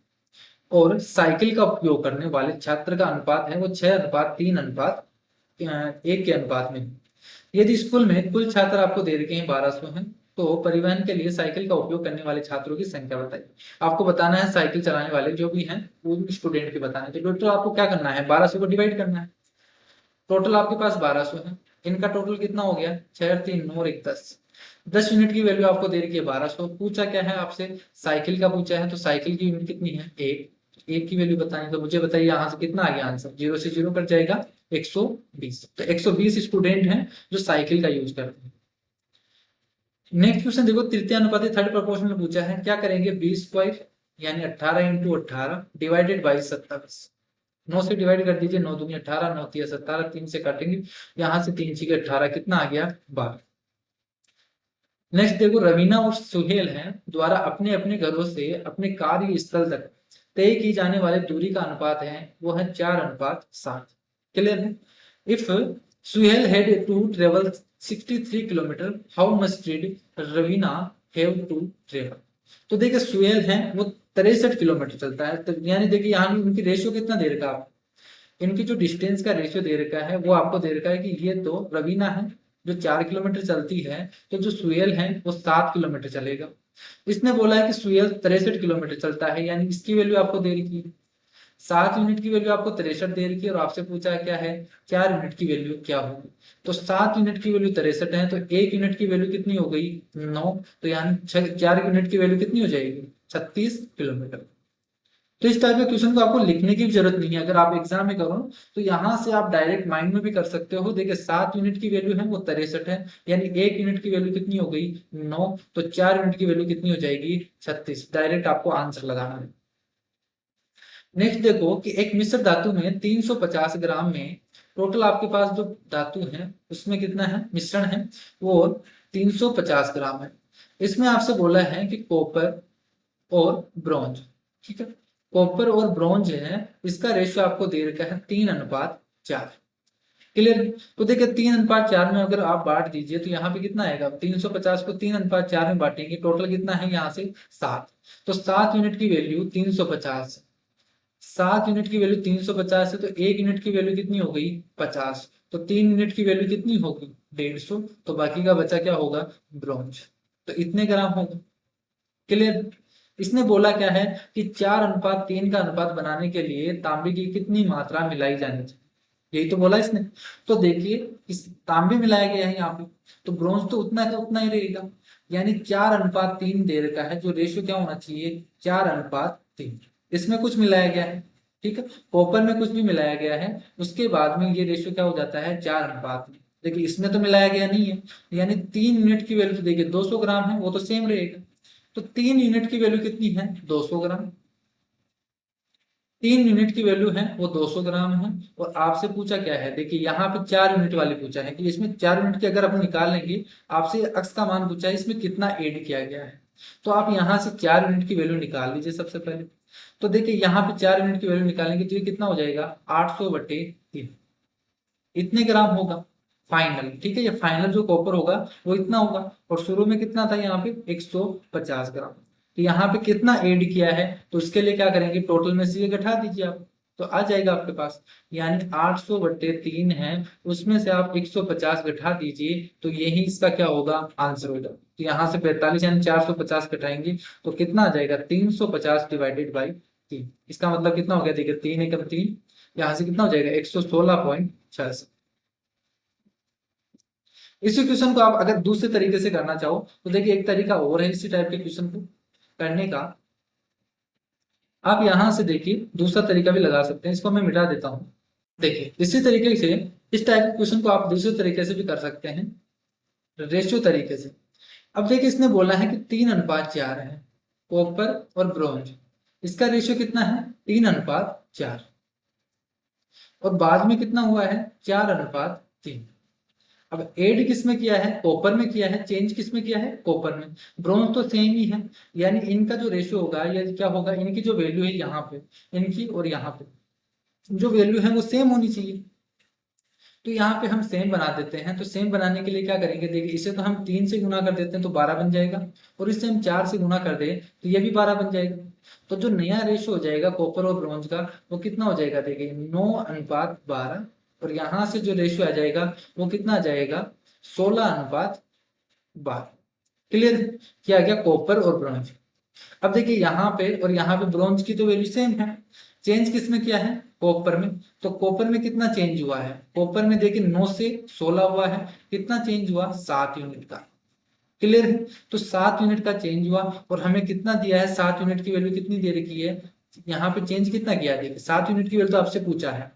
और साइकिल का उपयोग करने वाले छात्र का अनुपात है वो 6:3:1 के अनुपात में। यदि स्कूल में कुल छात्र आपको दे रखे हैं 1200 हैं, तो परिवहन के लिए साइकिल का उपयोग करने वाले छात्रों की संख्या बताइए। आपको बताना है साइकिल चलाने वाले जो भी हैं वो स्टूडेंट के बताने, तो टोटल आपको क्या करना है 1200 को डिवाइड करना है। टोटल आपके पास 1200 है, इनका टोटल कितना हो गया 6 और 3 9 और 1 10। 10 यूनिट की वैल्यू आपको दे रखी है 1200। पूछा क्या है आपसे साइकिल का पूछा है, तो साइकिल की यूनिट कितनी है 1, एक की वैल्यू बतानी, तो मुझे बताइए यहाँ से कितना आ गया आंसर, 0 से 0 कट जाएगा 120। तो 120 स्टूडेंट हैं जो साइकिल का यूज करते हैं। नेक्स्ट क्वेश्चन देखो तृतीय अनुपाती थर्ड प्रोपोर्शन में पूछा है, क्या करेंगे 20² यानी 18 × 18 डिवाइडेड बाई 27। 9 से डिवाइड कर दीजिए, 9 दूनी 18, 9 तिया 17, 3 से काटेंगे, यहाँ से 3 छीके 18, कितना आ गया 12। नेक्स्ट देखो रवीना और सुहेल हैं द्वारा अपने अपने घरों से अपने कार्य स्थल तक तय की जाने वाले दूरी का अनुपात है वो है 4:7। क्लियर है? If Suhail had to travel 63 kilometre, how much did Raveena have to travel. तो देखिए सुहेल है वो 63 किलोमीटर चलता है। तो यानी देखिए यहाँ इनकी रेशियो कितना दे रखा है आपको, इनकी जो डिस्टेंस का रेशियो दे रखा है वो आपको दे रखा है कि ये तो रवीना है जो 4 किलोमीटर चलती है, तो जो सुहेल है वो 7 किलोमीटर चलेगा। इसने बोला है कि सुहेल 63 किलोमीटर चलता है, यानी इसकी वैल्यू आपको दे रखी है 7 यूनिट की वैल्यू आपको 63 दे रखी है, और आपसे पूछा है क्या है 4 यूनिट की वैल्यू क्या होगी। तो 7 यूनिट की वैल्यू 63 है, तो 1 यूनिट की वैल्यू कितनी हो गई 9, तो यानी 4 यूनिट की वैल्यू कितनी हो जाएगी 36 किलोमीटर। तो इस टाइप के क्वेश्चन को आपको लिखने की जरूरत नहीं है, अगर आप एग्जाम में करो तो यहाँ से आप डायरेक्ट माइंड में भी कर सकते हो। देखिए 7 यूनिट की वैल्यू है वो 63 है, यानी 1 यूनिट की वैल्यू कितनी हो गई 9, तो 4 यूनिट की वैल्यू कितनी हो जाएगी 36। डायरेक्ट आपको आंसर लगाना है। नेक्स्ट देखो कि एक मिश्र धातु में 350 ग्राम में टोटल आपके पास जो धातु है उसमें कितना है मिश्रण है वो 350 ग्राम है। इसमें आपसे बोला है कि कॉपर और ब्रॉन्ज, ठीक है, कॉपर और ब्रॉन्ज है इसका रेशियो आपको दे रखा है 3:4। क्लियर। तो देखिए 3:4 में अगर आप बांट दीजिए तो यहाँ पे कितना आएगा 350 को 3:4 में बांटेंगे, टोटल कितना है यहाँ से 7। तो 7 यूनिट की वैल्यू 350, 7 यूनिट की वैल्यू 350 है, तो 1 यूनिट की वैल्यू कितनी हो गई 50, तो 3 यूनिट की वैल्यू कितनी होगी 150, तो बाकी का बचा क्या होगा ब्रॉन्ज, तो इतने ग्राम होगा। क्लियर। इसने बोला क्या है कि 4:3 का अनुपात बनाने के लिए तांबे की कितनी मात्रा मिलाई जानी चाहिए, यही तो बोला इसने। तो देखिए इस तांबे मिलाया गया है यहाँ पे, तो ब्रॉन्ज तो उतना का उतना ही रहेगा, यानी 4:3 दे रखा है, जो रेशियो क्या होना चाहिए 4:3। इसमें कुछ मिलाया गया है, ठीक है, कॉपर में कुछ भी मिलाया गया है, उसके बाद में ये रेशियो क्या हो जाता है 4:। देखिए इसमें तो मिलाया गया नहीं है, यानी 3 यूनिट की वैल्यू देखिए 200 ग्राम है, वो तो सेम रहेगा। तो 3 यूनिट की वैल्यू कितनी है 200 ग्राम, 3 यूनिट की वैल्यू है वो 200 ग्राम है। और आपसे पूछा क्या है, देखिए यहाँ पे 4 यूनिट वाले पूछा है कि इसमें 4 यूनिट की अगर आप निकाल लेंगे, आपसे अक्स का मान पूछा है इसमें कितना ऐड किया गया है, तो आप यहाँ से 4 यूनिट की वैल्यू निकाल लीजिए सबसे पहले। तो देखिए यहाँ पे 4 यूनिट की वैल्यू निकालेंगे तो ये कितना हो जाएगा 800/3, इतने ग्राम होगा फाइनल, ठीक है, ये फाइनल जो कॉपर होगा वो इतना होगा, और शुरू में कितना था यहाँ पे 150 ग्राम। तो यहाँ पे कितना ऐड किया है, तो उसके लिए क्या करेंगे टोटल में से ये घटा दीजिए आप, तो आ जाएगा आपके पास, यानी 800/3 है, उसमें से आप 150 घटा दीजिए, तो यही इसका क्या होगा आंसर होगा। तो यहाँ से 45 यानी 450 घटाएंगे तो कितना आ जाएगा 350/3। इसका मतलब कितना हो गया देखिए 3 × 3, यहाँ से कितना हो जाएगा 116.66। इसी क्वेश्चन को आप अगर दूसरे तरीके से करना चाहो तो देखिए एक तरीका और है इसी टाइप के क्वेश्चन को करने का। आप यहां से देखिए दूसरा तरीका भी लगा सकते हैं, इसको मैं मिटा देता हूं। देखिए इसी तरीके से इस टाइप के क्वेश्चन को आप दूसरे तरीके से भी कर सकते हैं, रेशियो तरीके से। अब देखिए इसने बोला है कि 3:4 है कॉपर और ब्रॉन्ज, इसका रेशियो कितना है 3:4, और बाद में कितना हुआ है 4:3। अब ऐड किस में किया है कॉपर में किया है, चेंज किस में किया है कॉपर में, ब्रॉन्ज तो सेम ही है, यानी इनका जो रेशियो होगा या क्या होगा इनकी जो वैल्यू है यहाँ पे, इनकी और यहाँ पे जो वैल्यू है वो सेम होनी चाहिए। तो यहाँ पे हम सेम बना देते हैं, तो सेम बनाने के लिए क्या करेंगे देखिए इसे तो हम 3 से गुना कर देते हैं तो 12 बन जाएगा, और इससे हम 4 से गुना कर दे तो ये भी 12 बन जाएगा। तो जो नया रेशियो हो जाएगा कॉपर और ब्रॉन्ज का वो कितना हो जाएगा देखिए 9:12, और यहाँ से जो रेशियो आ जाएगा वो कितना आ जाएगा 16:12। क्लियर किया गया कॉपर और ब्रॉन्ज। अब देखिए यहाँ पे और यहाँ पे ब्रॉन्ज की तो वैल्यू सेम है, चेंज किसमें किया है कॉपर में, तो कॉपर में कितना चेंज हुआ है कॉपर में देखिए 9 से 16 हुआ है, कितना चेंज हुआ 7 यूनिट का। क्लियर है, तो 7 यूनिट का चेंज हुआ, और हमें कितना दिया है 7 यूनिट की वैल्यू कितनी दे रखी है, यहाँ पे चेंज कितना किया है देखिए 7 यूनिट की वैल्यू तो आपसे पूछा है,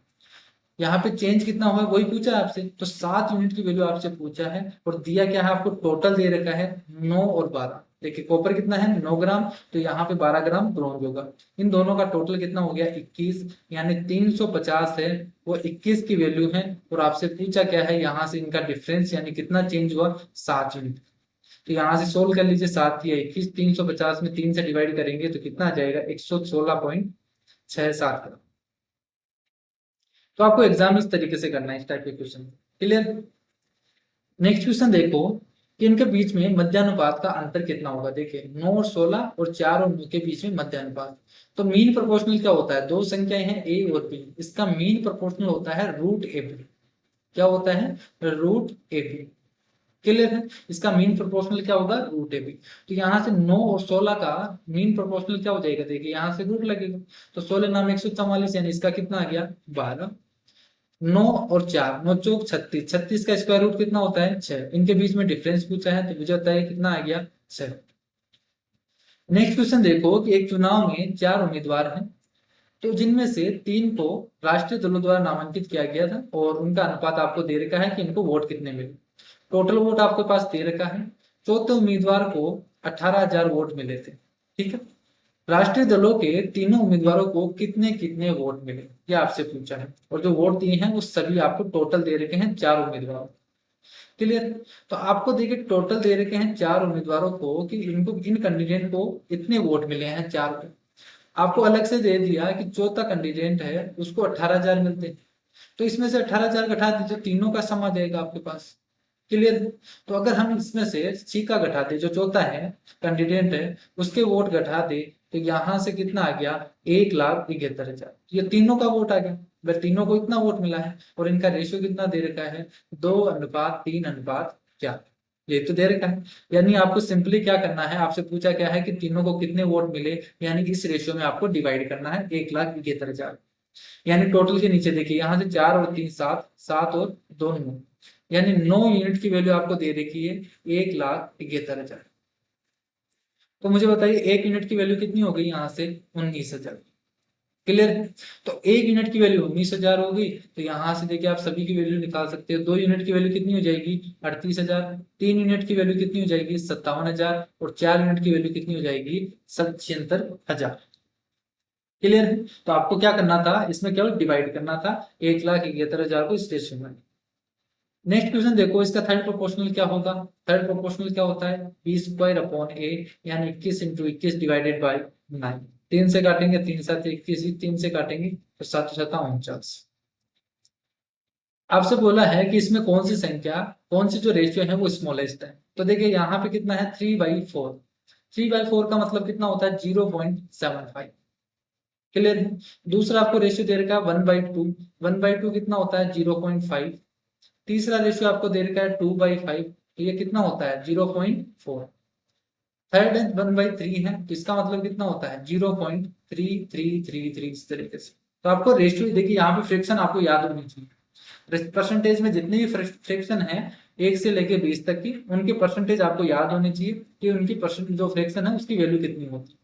यहाँ पे चेंज कितना हुआ है वही पूछा है आपसे, तो 7 यूनिट की वैल्यू आपसे पूछा है, और दिया क्या है आपको टोटल दे रखा है 9 और 12। देखिए कॉपर कितना है 9 ग्राम, तो यहाँ पे 12 ग्राम ब्रॉन्ज होगा, इन दोनों का टोटल कितना हो गया 21, यानी 350 है वो 21 की वैल्यू है, और आपसे पूछा क्या है यहाँ से इनका डिफरेंस यानी कितना चेंज हुआ 7 यूनिट। तो यहाँ से सोल्व कर लीजिए 7 या 21, 350 में 3 से डिवाइड करेंगे तो कितना आ जाएगा 116.67 ग्राम। तो आपको एग्जाम इस तरीके से करना है इस टाइप के क्वेश्चन। क्लियर। नेक्स्ट क्वेश्चन देखो कि इनके बीच में मध्यानुपात का अंतर कितना होगा। देखिए 9 और 16 और 4 और 9 के बीच में मध्यानुपात। तो मीन प्रोपोर्शनल क्या होता है, दो संख्याएं हैं ए और बी, इसका मीन प्रोपोर्शनल होता है रूट ए बी। क्या होता है, रूट ए बी। क्लियर है, इसका मीन प्रोपोर्शनल क्या होगा, रूट ए बी। तो यहाँ से 9 और 16 का मीन प्रोपोर्शनल क्या हो जाएगा, देखिए यहाँ से रूट लगेगा, तो 16 नाम 144, यानी इसका कितना आ गया 12। 9 और 4, 9 चौक 36, 36 का स्क्वायर रूट कितना होता है 6। इनके बीच में डिफरेंस पूछा है तो मुझे बताइए कितना आ गया 6। नेक्स्ट क्वेश्चन देखो कि एक चुनाव में 4 उम्मीदवार हैं, तो जिनमें से 3 को राष्ट्रीय दलों द्वारा नामांकित किया गया था और उनका अनुपात आपको दे रखा है कि इनको वोट कितने मिले। टोटल वोट आपके पास दे रखा है, चौथे उम्मीदवार को 18,000 वोट मिले थे। ठीक है, राष्ट्रीय दलों के तीनों उम्मीदवारों को कितने कितने वोट मिले, ये आपसे पूछा है, और जो वोट दिए हैं वो सभी आपको टोटल दे रखे हैं 4 उम्मीदवारों। क्लियर, तो आपको देखिए टोटल दे रखे हैं 4 उम्मीदवारों को कि इनको इन कैंडिडेट को इतने वोट मिले हैं 4 को। आपको अलग से दे दिया कि चौथा कैंडिडेट है उसको 18,000 मिलते हैं, तो इसमें से 18,000 घटा दीजिए, तीनों का सम आ जाएगा आपके पास। क्लियर, तो अगर हम इसमें से सी का घटा दे, जो चौथा है कैंडिडेट है उसके वोट घटा दे, तो यहां से कितना आ गया 1,71,000। ये तीनों का वोट आ गया, वह तीनों को इतना वोट मिला है, और इनका रेशियो कितना दे रखा है 2:3:4, ये तो दे रखा है। यानी आपको सिंपली क्या करना है, आपसे पूछा क्या है कि तीनों को कितने वोट मिले, यानी इस रेशियो में आपको डिवाइड करना है 1,71,000। यानी टोटल के नीचे देखिए यहाँ से 4 और 3 7, 7 और 2 9, यानी 9 यूनिट की वैल्यू आपको दे रखी है 1,71,000। तो मुझे बताइए 1 यूनिट की वैल्यू कितनी हो गई, यहाँ से 19,000। क्लियर है, तो 1 यूनिट की वैल्यू 19,000 हो गई, तो यहाँ से देखिए आप सभी की वैल्यू निकाल सकते हो। 2 यूनिट की वैल्यू कितनी हो जाएगी 38,000, 3 यूनिट की वैल्यू कितनी हो जाएगी 57,000, और 4 यूनिट की वैल्यू कितनी हो जाएगी 77,000। क्लियर है, तो आपको क्या करना था, इसमें केवल डिवाइड करना था 1,71,000 को इस रेशियो में। नेक्स्ट क्वेश्चन देखो, इसका थर्ड प्रोपोर्शनल क्या होगा। थर्ड प्रोपोर्शनल क्या होता है b²/a, यानी 21 × 21 डिवाइडेड बाय 9। 3 से काटेंगे 3 7 21, 3 से काटेंगे तो 7 7 49। आपसे बोला है कि इसमें कौन सी संख्या, कौन सी जो रेशियो है वो स्मॉलेस्ट है। तो देखिए यहाँ पे कितना है 3/4। 3/4 का मतलब कितना होता है 0.75। क्लियर है, दूसरा आपको रेशियो दे रखा है 1/2। 1/2 कितना होता है 0.5। तीसरा रेशियो आपको दे रखा है 2/5, तो ये कितना होता है 0.4। थर्ड है 1/3 है, तो इसका मतलब कितना होता है 0.3333, इस तरीके से। तो आपको रेशियो देखिए, यहाँ पे फ्रैक्शन आपको याद होनी चाहिए। परसेंटेज में जितने भी फ्रैक्शन है 1 से लेके 20 तक की, उनके परसेंटेज आपको याद होने चाहिए कि उनकी परसेंट जो फ्रैक्शन है उसकी वैल्यू कितनी होती है।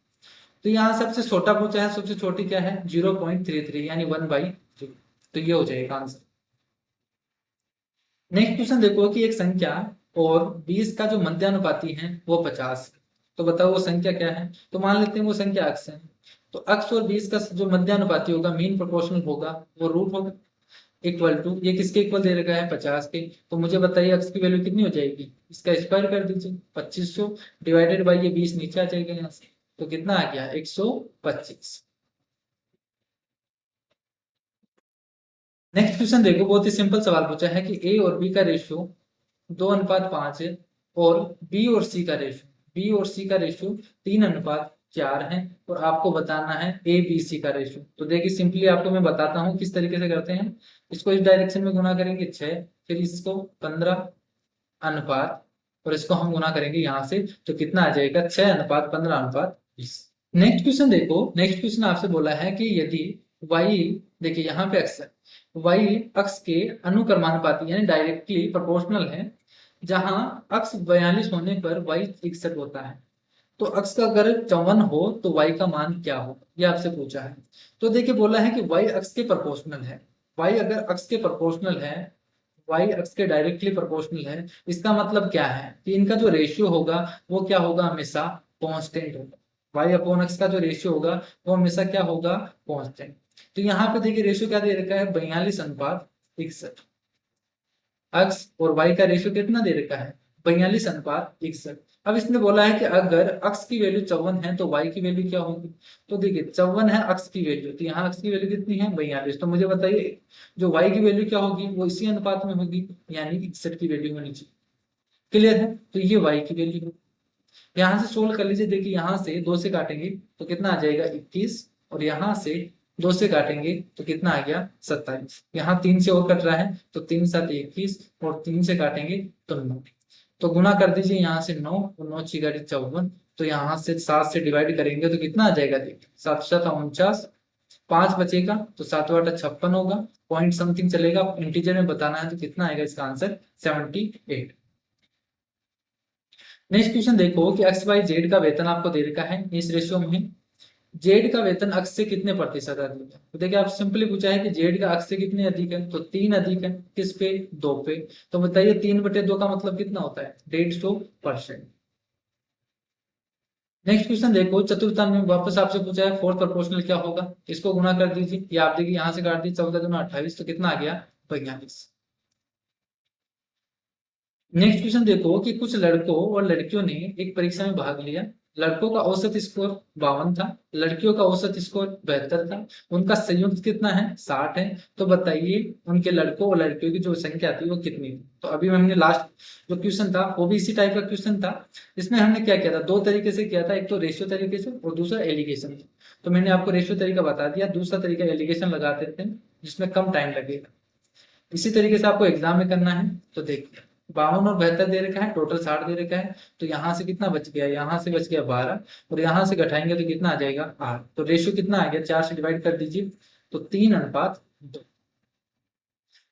तो यहाँ सबसे छोटा पूछा है, सबसे छोटी क्या है 0.33, यानी 1/3, तो ये हो जाएगा आंसर। नेक्स्ट क्वेश्चन देखो कि एक संख्या और 20 का जो मध्यानुपाती है वो 50। तो बताओ वो संख्या क्या है। तो मान लेते हैं वो संख्या अक्स है, तो अक्स और 20 का जो मध्यानुपाती होगा, मीन प्रोपोर्शनल होगा, वो रूट होगा। इक्वल टू, ये किसके इक्वल दे रखा है 50 के, तो मुझे बताइए अक्स की वैल्यू कितनी हो जाएगी, इसका स्क्वायर कर दीजिए 2500 डिवाइडेड बाई ये 20 नीचे आ जाएगा यहाँ से, तो कितना आ गया 125। नेक्स्ट क्वेश्चन देखो, बहुत ही सिंपल सवाल पूछा है कि ए और बी का रेशियो 2:5 है, और बी और सी का रेशियो, बी और सी का रेशियो 3:4 है, और आपको बताना है ए बी सी का रेशियो। तो देखिए सिंपली आपको मैं बताता हूँ किस तरीके से करते हैं। इसको इस डायरेक्शन में गुना करेंगे 6, फिर इसको 15 अनुपात, और इसको हम गुना करेंगे यहाँ से, तो कितना आ जाएगा 6:15:20। नेक्स्ट क्वेश्चन देखो, नेक्स्ट क्वेश्चन आपसे बोला है कि यदि y, देखिए यहाँ पे अक्स है, y अक्स के अनुक्रमानुपाती यानी डायरेक्टली प्रोपोर्शनल है, जहां अक्स 42 होने पर y 61 होता है, तो अक्स का अगर 54 हो तो y का मान क्या हो, ये आपसे पूछा है। तो देखिए बोला है कि y अक्स के प्रोपोर्शनल है, y अगर अक्स के प्रोपोर्शनल है, y अक्स के डायरेक्टली प्रोपोर्शनल है, इसका मतलब क्या है कि इनका जो रेशियो होगा वो क्या होगा, हमेशा कांस्टेंट होगा। y/x का जो रेशियो होगा वो हमेशा क्या होगा, कांस्टेंट। तो यहाँ पे देखिए रेशियो क्या दे रखा है 42:61। x और y का रेशियो कितना दे रखा है 42:61। अब इसने बोला है कि अगर x की वैल्यू 54 है तो y की वैल्यू क्या होगी। तो देखिए 54 है x की वैल्यू, तो यहाँ x की वैल्यू कितनी है 42, तो मुझे बताइए जो y की वैल्यू क्या होगी वो इसी अनुपात में होगी, यानी 61 की वैल्यू होनी चाहिए। क्लियर है? तो ये y की वैल्यू है। यहाँ से सोल्व कर लीजिए। देखिए यहाँ से 2 से काटेंगे तो कितना आ जाएगा 21, और यहाँ से 2 से काटेंगे तो कितना आ गया 27। यहाँ 3 से और कट रहा है तो 3 7 21, और 3 से काटेंगे तो 9। तो गुना कर दीजिए यहाँ से 9 और 9 6 54। तो यहाँ से 7 से डिवाइड करेंगे तो कितना आ जाएगा? देखिए 7 7 49, 5 बचेगा तो 7 8 56 होगा। पॉइंट समथिंग चलेगा, इंटीजर में बताना है तो कितना आएगा इसका आंसर? 78। नेक्स्ट क्वेश्चन देखो कि एक्स वाई जेड का वेतन आपको दे रखा है इस रेशियो में। जेड का वेतन अक्स से कितने प्रतिशत अधिक है? तो देखिए आप सिंपली पूछा है कि जेड का अक्स से कितने अधिक है, तो 3 अधिक है। किस पे? 2 पे। तो बताइए 3/2 का मतलब कितना होता है? 150%। नेक्स्ट क्वेश्चन देखो, चतुर्थांश में वापस आपसे पूछा है फोर्थ प्रोपोर्शनल क्या होगा, इसको गुना कर दीजिए। या आप देखिए यहाँ से काट दीजिए, 14 दूना 28, तो कितना आ गया? 42। नेक्स्ट क्वेश्चन देखो कि कुछ लड़कों और लड़कियों ने एक परीक्षा में भाग लिया। लड़कों का औसत स्कोर 52 था, लड़कियों का औसत स्कोर 72 था। उनका संयुक्त कितना है? 60 है। तो बताइए उनके लड़कों और लड़कियों की जो संख्या थी वो कितनी थी? तो अभी हमने लास्ट जो क्वेश्चन था वो भी इसी टाइप का क्वेश्चन था। इसमें हमने क्या किया था? 2 तरीके से किया था, एक तो रेशियो तरीके से और दूसरा एलिगेशन। तो मैंने आपको रेशियो तरीका बता दिया, दूसरा तरीका एलिगेशन लगाते थे जिसमें कम टाइम लगेगा। इसी तरीके से आपको एग्जाम में करना है। तो देखिए 52 और 72 दे रखा है, टोटल 60 दे रखा है। तो यहाँ से कितना बच गया? यहाँ से बच गया 12, और यहाँ से घटाएंगे तो कितना आ जाएगा? 8। तो रेशियो कितना आ गया? 4 से डिवाइड कर दीजिए तो 3:2।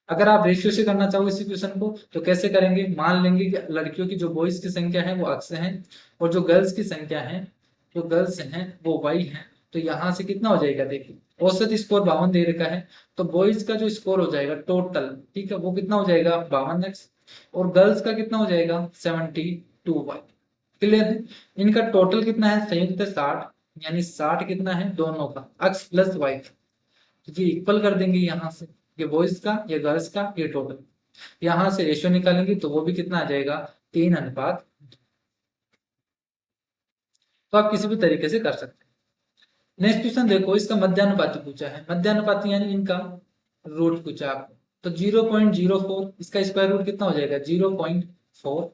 अगर आप रेशियो से करना चाहो इसी क्वेश्चन को तो कैसे करेंगे? मान लेंगे कि लड़कियों की जो बॉयज की संख्या है वो अक्स है, और जो गर्ल्स की संख्या है, जो गर्ल्स हैं वो वाई है। तो यहाँ से कितना हो जाएगा? देखिए औसत स्कोर 52 दे रखा है, तो बॉयज का जो स्कोर हो जाएगा टोटल, ठीक है, वो कितना हो जाएगा? 52x। और गर्ल्स का कितना हो जाएगा? 72y। क्लियर है? इनका टोटल कितना है? संयुक्त 60, यानी 60 कितना है दोनों का? X plus Y. तो ये इक्वल कर देंगे यहाँ से, ये बॉयज का, ये गर्ल्स का, ये टोटल। यहाँ से रेशियो निकालेंगे तो वो भी कितना आ जाएगा? 3:2। तो आप किसी भी तरीके से कर सकते हैं। नेक्स्ट क्वेश्चन देखो, इसका मध्यानुपाती पूछा है। मध्यानुपाती यानी इनका रूट पूछा आपको। तो 0.04, इसका स्क्वायर रूट कितना हो जाएगा? 0.4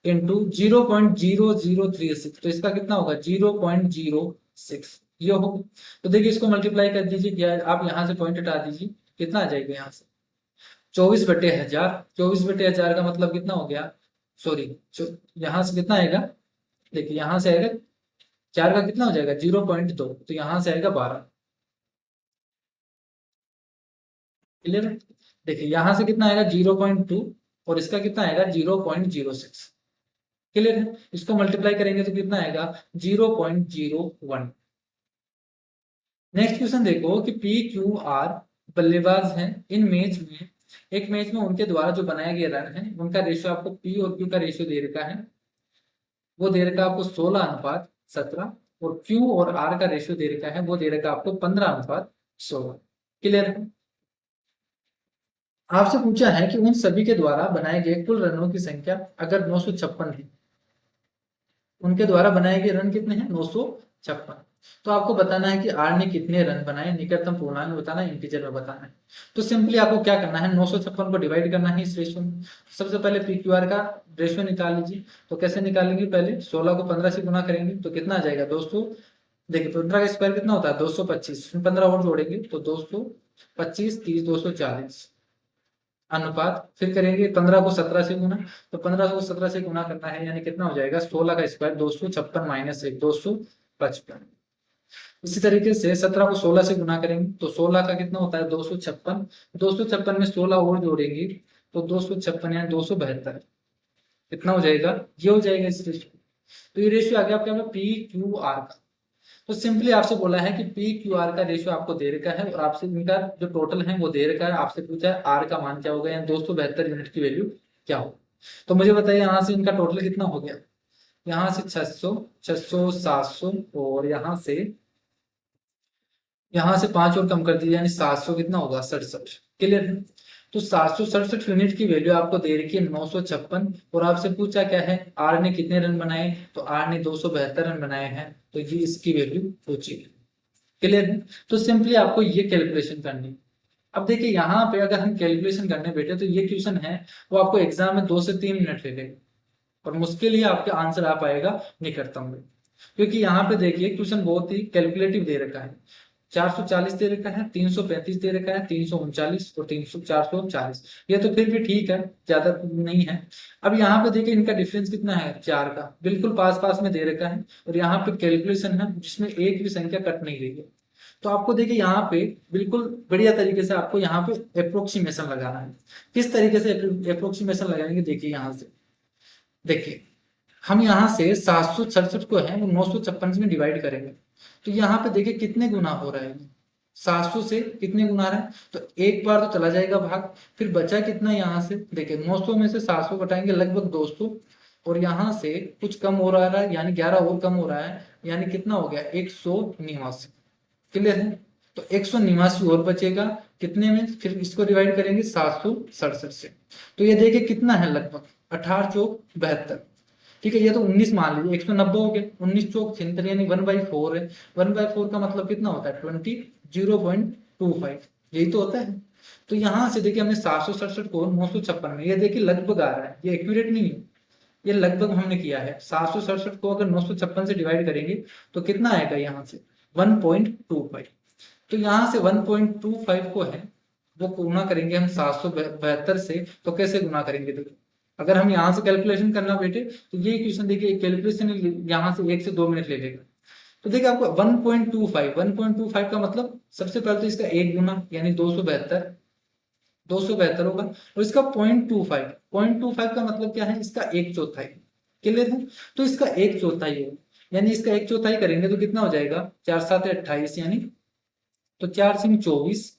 इंटू 0.0036, तो इसका कितना होगा? 0.06 ये हो। तो देखिए इसको मल्टीप्लाई कर दीजिए, या आप यहाँ से पॉइंट हटा दीजिए, कितना आ जाएगा यहाँ से? 24/1000। 24/1000 का मतलब कितना हो गया? सॉरी, यहाँ से कितना आएगा? देखिए यहाँ से आएगा 4 का कितना हो जाएगा? 0.2, तो यहाँ से आएगा 12। क्लियर है? देखिए यहाँ से कितना आएगा? 0.2, और इसका कितना आएगा? 0.06। क्लियर है? इसको मल्टीप्लाई करेंगे तो कितना आएगा? 0.01। नेक्स्ट क्वेश्चन देखो कि पी क्यू आर बल्लेबाज हैं। इन मैच में, एक मैच में उनके द्वारा जो बनाए गए रन है उनका रेशियो, आपको पी और क्यू का रेशियो दे रखा है, वो दे रखा है आपको 16:17। और क्यू और आर का रेशियो दे रखा है, वो दे रखा है आपको 15:16। क्लियर है? आपसे पूछा है कि उन सभी के द्वारा बनाए गए कुल रनों की संख्या अगर 956 है, उनके द्वारा बनाए गए रन कितने हैं? 956। तो आपको बताना है कि आर ने कितने रन बनाए, निकटतम पूर्णांक बताना है, इंटीजर में बताना है। तो सिंपली आपको क्या करना है? 956 को डिवाइड करना है इस रेशियो में। सबसे पहले पी क्यू आर का रेशियो निकाल लीजिए। तो कैसे निकालेंगे? पहले 16 को 15 से गुना करेंगे तो कितना आ जाएगा? 200। देखिए 15 का स्क्वायर कितना होता है? 225। 15 और जोड़ेंगे तो 225, 30, 240 अनुपात। फिर करेंगे 15 को 17 से गुना, तो 15 को 17 से गुना करना है, यानी कितना हो जाएगा? 16 का स्क्वायर 256 माइनस 1, 255। इसी तरीके से 17 को 16 से गुना करेंगे तो 16 का कितना होता है? 256। 256 में 16 और जोड़ेंगे तो 256 यानी 272। कितना हो जाएगा? ये हो जाएगा इस रेशियो। तो ये रेशियो आ गया आपके पी क्यू आर का। तो सिंपली आपसे बोला है कि पी क्यू आर का रेशियो आपको दे रखा है, और आपसे इनका जो टोटल है वो दे रखा है। आपसे पूछा है आर का मान क्या होगा, या 272 यूनिट की वैल्यू क्या होगा। तो मुझे बताइए यहाँ से इनका टोटल कितना हो गया? यहाँ से 600, 600, 700, और यहाँ से 5 और कम कर दीजिए, यानी 700 कितना होगा? 67। क्लियर है? तो 767 यूनिट की वैल्यू आपको दे रखी है 956, और आपसे पूछा क्या है? आर ने कितने रन बनाए? तो आर ने 272 रन बनाए हैं, तो ये इसकी वैल्यू पूछी है। क्लियर है? तो सिंपली आपको ये कैलकुलेशन करनी है। अब देखिए यहाँ पे अगर हम कैलकुलेशन करने बैठे तो ये क्वेश्चन है वो आपको एग्जाम में 2 से 3 मिनट ले लेगा। और मुश्किल ही आपका आंसर आ पाएगा निकटतम में, क्योंकि यहाँ पे देखिए क्वेश्चन बहुत ही कैलकुलेटिव दे रखा है। 440 दे रखा है, 335 दे रखा है, 339 और 440। ये तो फिर भी ठीक है, ज्यादा नहीं है। अब यहाँ पे देखिए इनका डिफरेंस कितना है, 4 का, बिल्कुल पास पास में दे रखा है। और यहाँ पे कैलकुलेशन है जिसमें एक भी संख्या कट नहीं रही है। तो आपको देखिए यहाँ पे बिल्कुल बढ़िया तरीके से आपको यहाँ पे अप्रोक्सीमेशन लगाना है। किस तरीके से अप्रोक्सीमेशन लगाएंगे, देखिए यहाँ से देखिए, हम यहाँ से 767 को है वो 956 में डिवाइड करेंगे। तो यहाँ पे देखिए कितने गुना हो रहा है, 700 से कितने गुना आ रहा है, तो एक बार तो चला जाएगा भाग, फिर बचा कितना यहाँ से, देखिए 900 में से 700 घटाएंगे लगभग 200, और यहाँ से कुछ कम हो रहा है यानी 11 और कम हो रहा है, यानी कितना हो गया 189। क्लियर है, तो 189 और बचेगा कितने में, फिर इसको डिवाइड करेंगे 767 से। तो ये देखिए कितना है, लगभग 18 चौक 72। ठीक है, ये तो 19 मान लीजिए, 190 हो गया, 19 चौक 76 यानी 1/4 है। 1/4 का मतलब कितना होता है 20, 0.25, यही तो होता है। तो यहाँ से देखिए हमने 767 को 956 में, ये देखिए लगभग आ रहा है, ये एक्यूरेट नहीं है, ये लगभग हमने किया है। 767 को अगर 956 से डिवाइड करेंगे तो कितना आएगा यहाँ से 1.25। तो यहाँ से 1.25 को है वो गुना करेंगे हम 772 से, तो कैसे गुना करेंगे देखिए, अगर हम यहाँ से कैलकुलेशन करना बेटे तो ये क्वेश्चन देखिए कैलकुलेशन यहाँ से 1 से 2 मिनट ले लेगा। तो देखिए आपको 1.25 का मतलब सबसे पहले तो इसका एक गुना यानी 272 होगा, और इसका 0.25 का मतलब क्या है, इसका एक चौथाई। क्लियर है, तो इसका एक चौथाई होगा, यानी इसका एक चौथाई करेंगे तो कितना हो जाएगा 4 7 28, यानी तो 4 सिंह 24,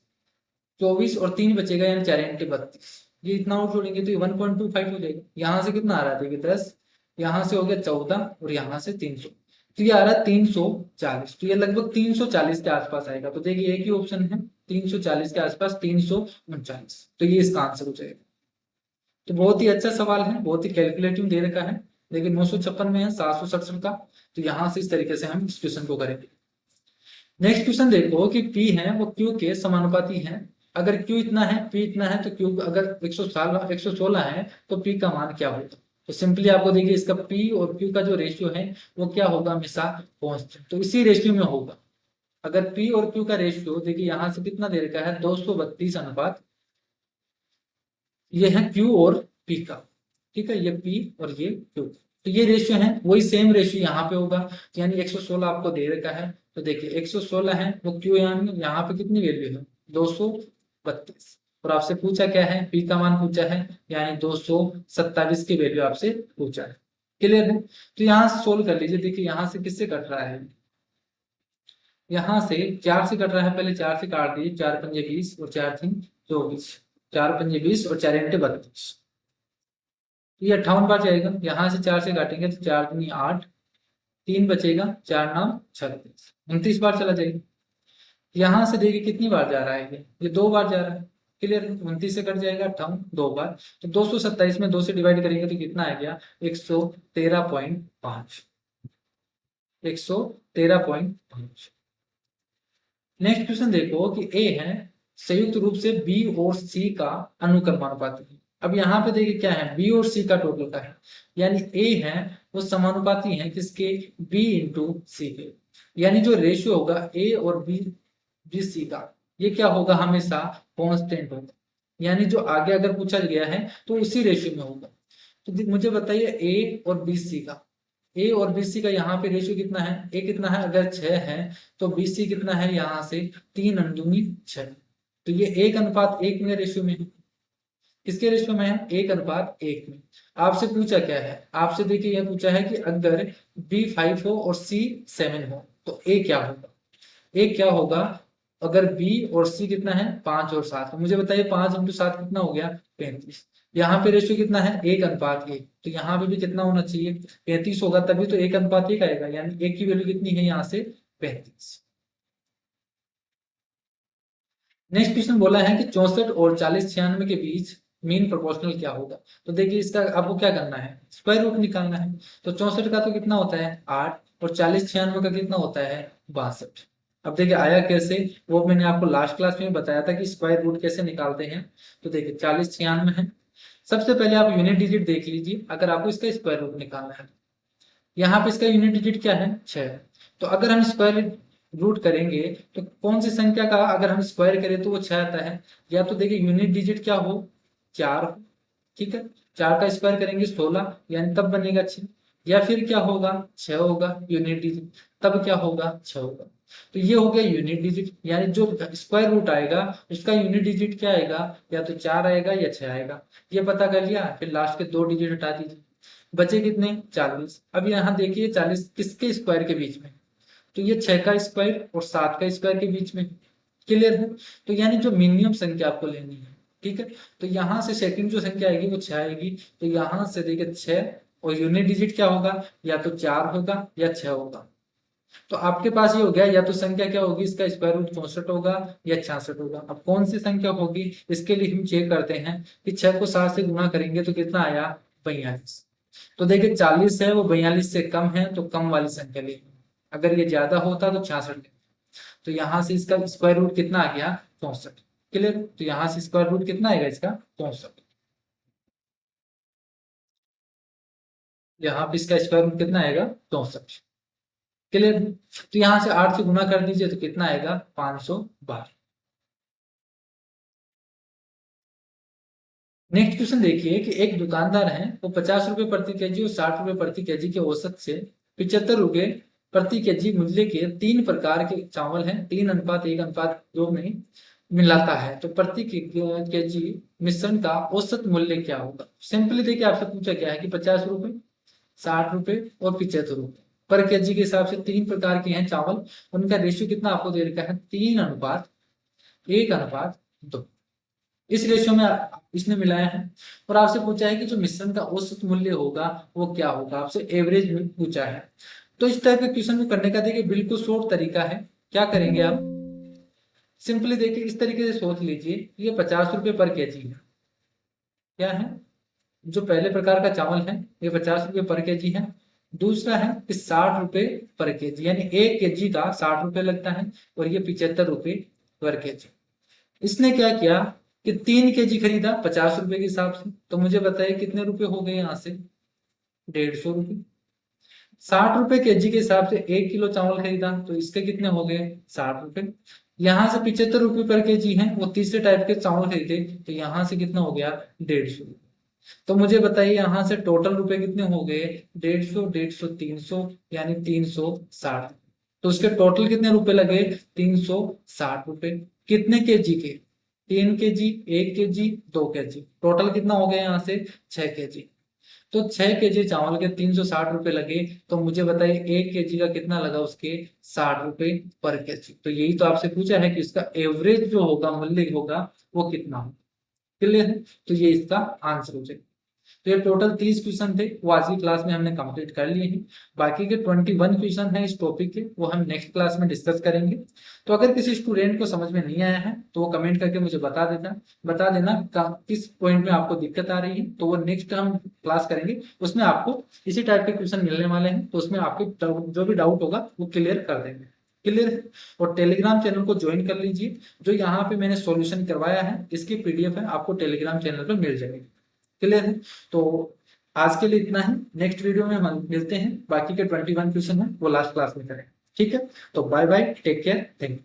24 और 3 बचेगा यानी 4 इंटू 32, ये इतना और जोड़ेंगे तो ये 1.25 हो जाएगा। यहाँ से कितना आ रहा है देखिए 10, यहाँ से हो गया 14 और यहाँ से 300, तो ये आ रहा है 340। तो ये लगभग 340 के आसपास आएगा। तो देखिए एक ही ऑप्शन है 340 के आसपास, 339, तो ये इसका आंसर हो जाएगा। तो बहुत ही अच्छा सवाल है, बहुत ही कैलकुलेटिव दे रखा है, लेकिन 956 में है 767 का। तो यहाँ से इस तरीके से हम इस क्वेश्चन को करेंगे। नेक्स्ट क्वेश्चन देखो कि P है वो Q के समानुपाती है। अगर Q इतना है, P इतना है, तो Q अगर 116 है तो P का मान क्या होगा। तो सिंपली आपको देखिए इसका P और Q का जो रेशियो है वो क्या होगा, हमेशा कांस्टेंट, तो इसी रेशियो में होगा। अगर P और Q का रेशियो देखिए यहाँ से कितना दे रखा है 232 अनुपात, ये है Q और P का, ठीक है, ये P और ये Q, तो ये रेशियो है, वही सेम रेशियो यहाँ पे होगा, यानी 116 आपको दे रखा है। तो देखिए 116 है वो Q, यानी यहाँ पे कितनी वैल्यू है 232, और आपसे पूछा क्या है, P का मान पूछा है, यानी 227 की वैल्यू आपसे पूछा है। क्लियर है, तो यहाँ से सोल्व कर लीजिए। देखिए यहाँ से किससे कट रहा है, यहाँ से 4 से कट रहा है, पहले 4 से काट दीजिए, 4 पंजे 20 और 4 3 24, 4 पंजे 20 और 4 इंटे 32, तो ये 58 बार जाएगा। यहाँ से 4 से काटेंगे तो 4 दूनी 8, 3 बचेगा, 4 9 36, 29 बार चला जाएगा। यहाँ से देखिए कितनी बार जा रहा है, ये 2 बार जा रहा है। क्लियर, 29 से कट जाएगा 58 2 बार, तो 227 में 2 से डिवाइड करेंगे तो कितना आ गया 113.5, 113.5। नेक्स्ट क्वेश्चन देखो कि ए है संयुक्त रूप से बी और सी का अनुक्रमानुपाती है। अब यहाँ पे देखिए क्या है, बी और सी का टोटल का है, यानी ए है वो समानुपाती है किसके, बी इंटू सी के, यानी जो रेशियो होगा ए और बी बी सी का, ये क्या होगा, हमेशा कांस्टेंट होगा, यानी जो आगे अगर पूछा गया है तो उसी रेशियो में होगा। तो मुझे बताइए ए और बी सी का, ए और बी सी का यहाँ पे रेशियो कितना है, ए कितना है अगर 6 है, तो बी सी कितना है यहाँ से 3 अंडूनी 6, तो ये 1:1 में रेशियो में है। किसके रेशियो में है, 1:1 में। आपसे पूछा क्या है, आपसे देखिए यह पूछा है कि अगर बी 5 हो और सी 7 हो तो ए क्या होगा, ए क्या होगा अगर बी और सी कितना है 5 और 7, तो मुझे बताइए 5 × 7 कितना हो गया 35। यहाँ पे रेशियो कितना है 1:1, तो यहाँ पे भी कितना होना चाहिए 35 होगा, तभी तो 1:1 आएगा, यानी एक की वैल्यू कितनी है यहाँ से 35। नेक्स्ट क्वेश्चन बोला है कि 64 और 40 96 के बीच मीन प्रोपोर्शनल क्या होगा। तो देखिए इसका आपको क्या करना है, स्क्वायर रूट निकालना है। तो 64 का तो कितना होता है 8, और 40 96 का कितना होता है 62। अब देखिए आया कैसे, वो मैंने आपको लास्ट क्लास में बताया था कि स्क्वायर रूट कैसे निकालते हैं। तो देखिए 40 96 है, सबसे पहले आप यूनिट डिजिट देख लीजिए, अगर आपको इसका स्क्वायर रूट निकालना है। यहाँ पे इसका यूनिट डिजिट क्या है, 6। तो अगर हम स्क्वायर रूट करेंगे तो कौन सी संख्या का अगर हम स्क्वायर करें तो वो 6 आता है। या तो देखिए यूनिट डिजिट क्या हो, 4 हो, ठीक है। 4 का स्क्वायर करेंगे 16, यानी तब बनेगा 6। या फिर क्या होगा, 6 होगा यूनिट डिजिट, तब क्या होगा, 6 होगा। तो ये हो गया यूनिट डिजिट, यानी जो स्क्वायर रूट आएगा उसका यूनिट डिजिट क्या आएगा, या तो 4 आएगा या 6 आएगा। ये पता कर लिया, फिर लास्ट के 2 डिजिट हटा दीजिए, बचे कितने, 40। अब यहाँ देखिए 40 किसके स्क्वायर के बीच में, तो ये 6 का स्क्वायर और 7 का स्क्वायर के बीच में। क्लियर है। तो यानी जो मिनिमम संख्या आपको लेनी है, ठीक है। तो यहाँ से सेकंड जो संख्या आएगी वो 6 आएगी। तो यहाँ से देखिए 6 और यूनिट डिजिट क्या होगा, या तो 4 होगा या 6 होगा। तो आपके पास ये हो गया, या तो संख्या क्या होगी, इसका स्क्वायर रूट 64 होगा या 66 होगा। अब कौन सी संख्या होगी, इसके लिए हम चेक करते हैं कि 6 को 7 से गुणा करेंगे तो कितना आया, 42। तो देखिए 40 है वो 42 से कम है, तो कम वाली संख्या लेनी। अगर ये ज्यादा होता तो 66। तो यहाँ से इसका स्क्वायर रूट कितना आ गया, 64। क्लियर। तो यहाँ से स्क्वायर रूट कितना आएगा इसका, 64। यहाँ पे इसका स्क्वायर रूट कितना आएगा, 64। क्लियर। तो यहाँ से 8 से गुना कर दीजिए तो कितना आएगा, 512। नेक्स्ट क्वेश्चन देखिए कि एक दुकानदार है वो 50 रुपए प्रति केजी और 60 रुपए प्रति केजी के औसत से 75 रुपए प्रति केजी मूल्य के 3 प्रकार के चावल हैं, 3:1:2 नहीं मिलाता है, तो प्रति केजी मिश्रण का औसत मूल्य क्या होगा। सिंपली देखिए आपसे पूछा गया है कि 50 रुपए, 60 रुपए और 75 रुपए पर केजी के हिसाब से 3 प्रकार के हैं चावल, उनका रेशियो कितना आपको दे रखा है, 3:1:2। इस रेशियो में इसने मिलाया है और आपसे पूछा है कि जो मिश्रण का औसत मूल्य होगा वो क्या होगा, आपसे एवरेज में पूछा है। तो इस टाइप के क्वेश्चन को करने का देखिए बिल्कुल शॉर्ट तरीका है। क्या करेंगे आप, सिंपली देखिए इस तरीके से सोच लीजिए, ये 50 रुपए पर केजी है, क्या है, जो पहले प्रकार का चावल है ये 50 रुपए पर केजी है। दूसरा है कि 60 रुपए पर केजी, यानी 1 केजी का 60 रुपए लगता है, और ये 75 रुपए पर केजी। इसने क्या किया कि 3 केजी खरीदा 50 रुपए के हिसाब से, तो मुझे बताइए कितने रुपए हो गए यहाँ से, 150 रुपए। 60 रुपए केजी के हिसाब से 1 किलो चावल खरीदा, तो इसके कितने हो गए, 60 रुपए। यहाँ से 75 रुपए पर केजी है, वो तीसरे टाइप के चावल खरीदे, तो यहाँ से कितना हो गया, 150 रुपए। तो मुझे बताइए यहाँ से टोटल रुपए कितने हो गए, 150, 150, 300, यानी 360। तो उसके टोटल कितने रुपए लगे, 360 रुपए। कितने केजी के, 3 केजी, 1 केजी, 2 केजी, टोटल कितना हो गया यहाँ से, 6 केजी। तो 6 केजी चावल के 360 रुपए लगे, तो मुझे बताइए 1 केजी का कितना लगा, उसके 60 रुपए पर केजी। तो यही तो आपसे पूछा है कि इसका एवरेज जो होगा, मूल्य होगा वो कितना होगा। क्लियर है। तो ये इसका आंसर हो जाएगा। तो ये टोटल 30 क्वेश्चन थे, वो आज की क्लास में हमने कंप्लीट कर लिए हैं। बाकी के 21 क्वेश्चन हैं इस टॉपिक के, वो हम नेक्स्ट क्लास में डिस्कस करेंगे। तो अगर किसी स्टूडेंट को समझ में नहीं आया है तो वो कमेंट करके मुझे बता देना किस पॉइंट में आपको दिक्कत आ रही है, तो वो नेक्स्ट हम क्लास करेंगे, उसमें आपको इसी टाइप के क्वेश्चन मिलने वाले हैं, तो उसमें आपके जो भी डाउट होगा वो क्लियर कर देंगे। क्लियर है। और टेलीग्राम चैनल को ज्वाइन कर लीजिए, जो यहाँ पे मैंने सॉल्यूशन करवाया है इसकी पीडीएफ है, आपको टेलीग्राम चैनल पर मिल जाएगी। क्लियर है। तो आज के लिए इतना ही, नेक्स्ट वीडियो में हम मिलते हैं, बाकी के 21 क्वेश्चन है वो लास्ट क्लास में करें। ठीक है। तो bye bye, take care, thank you.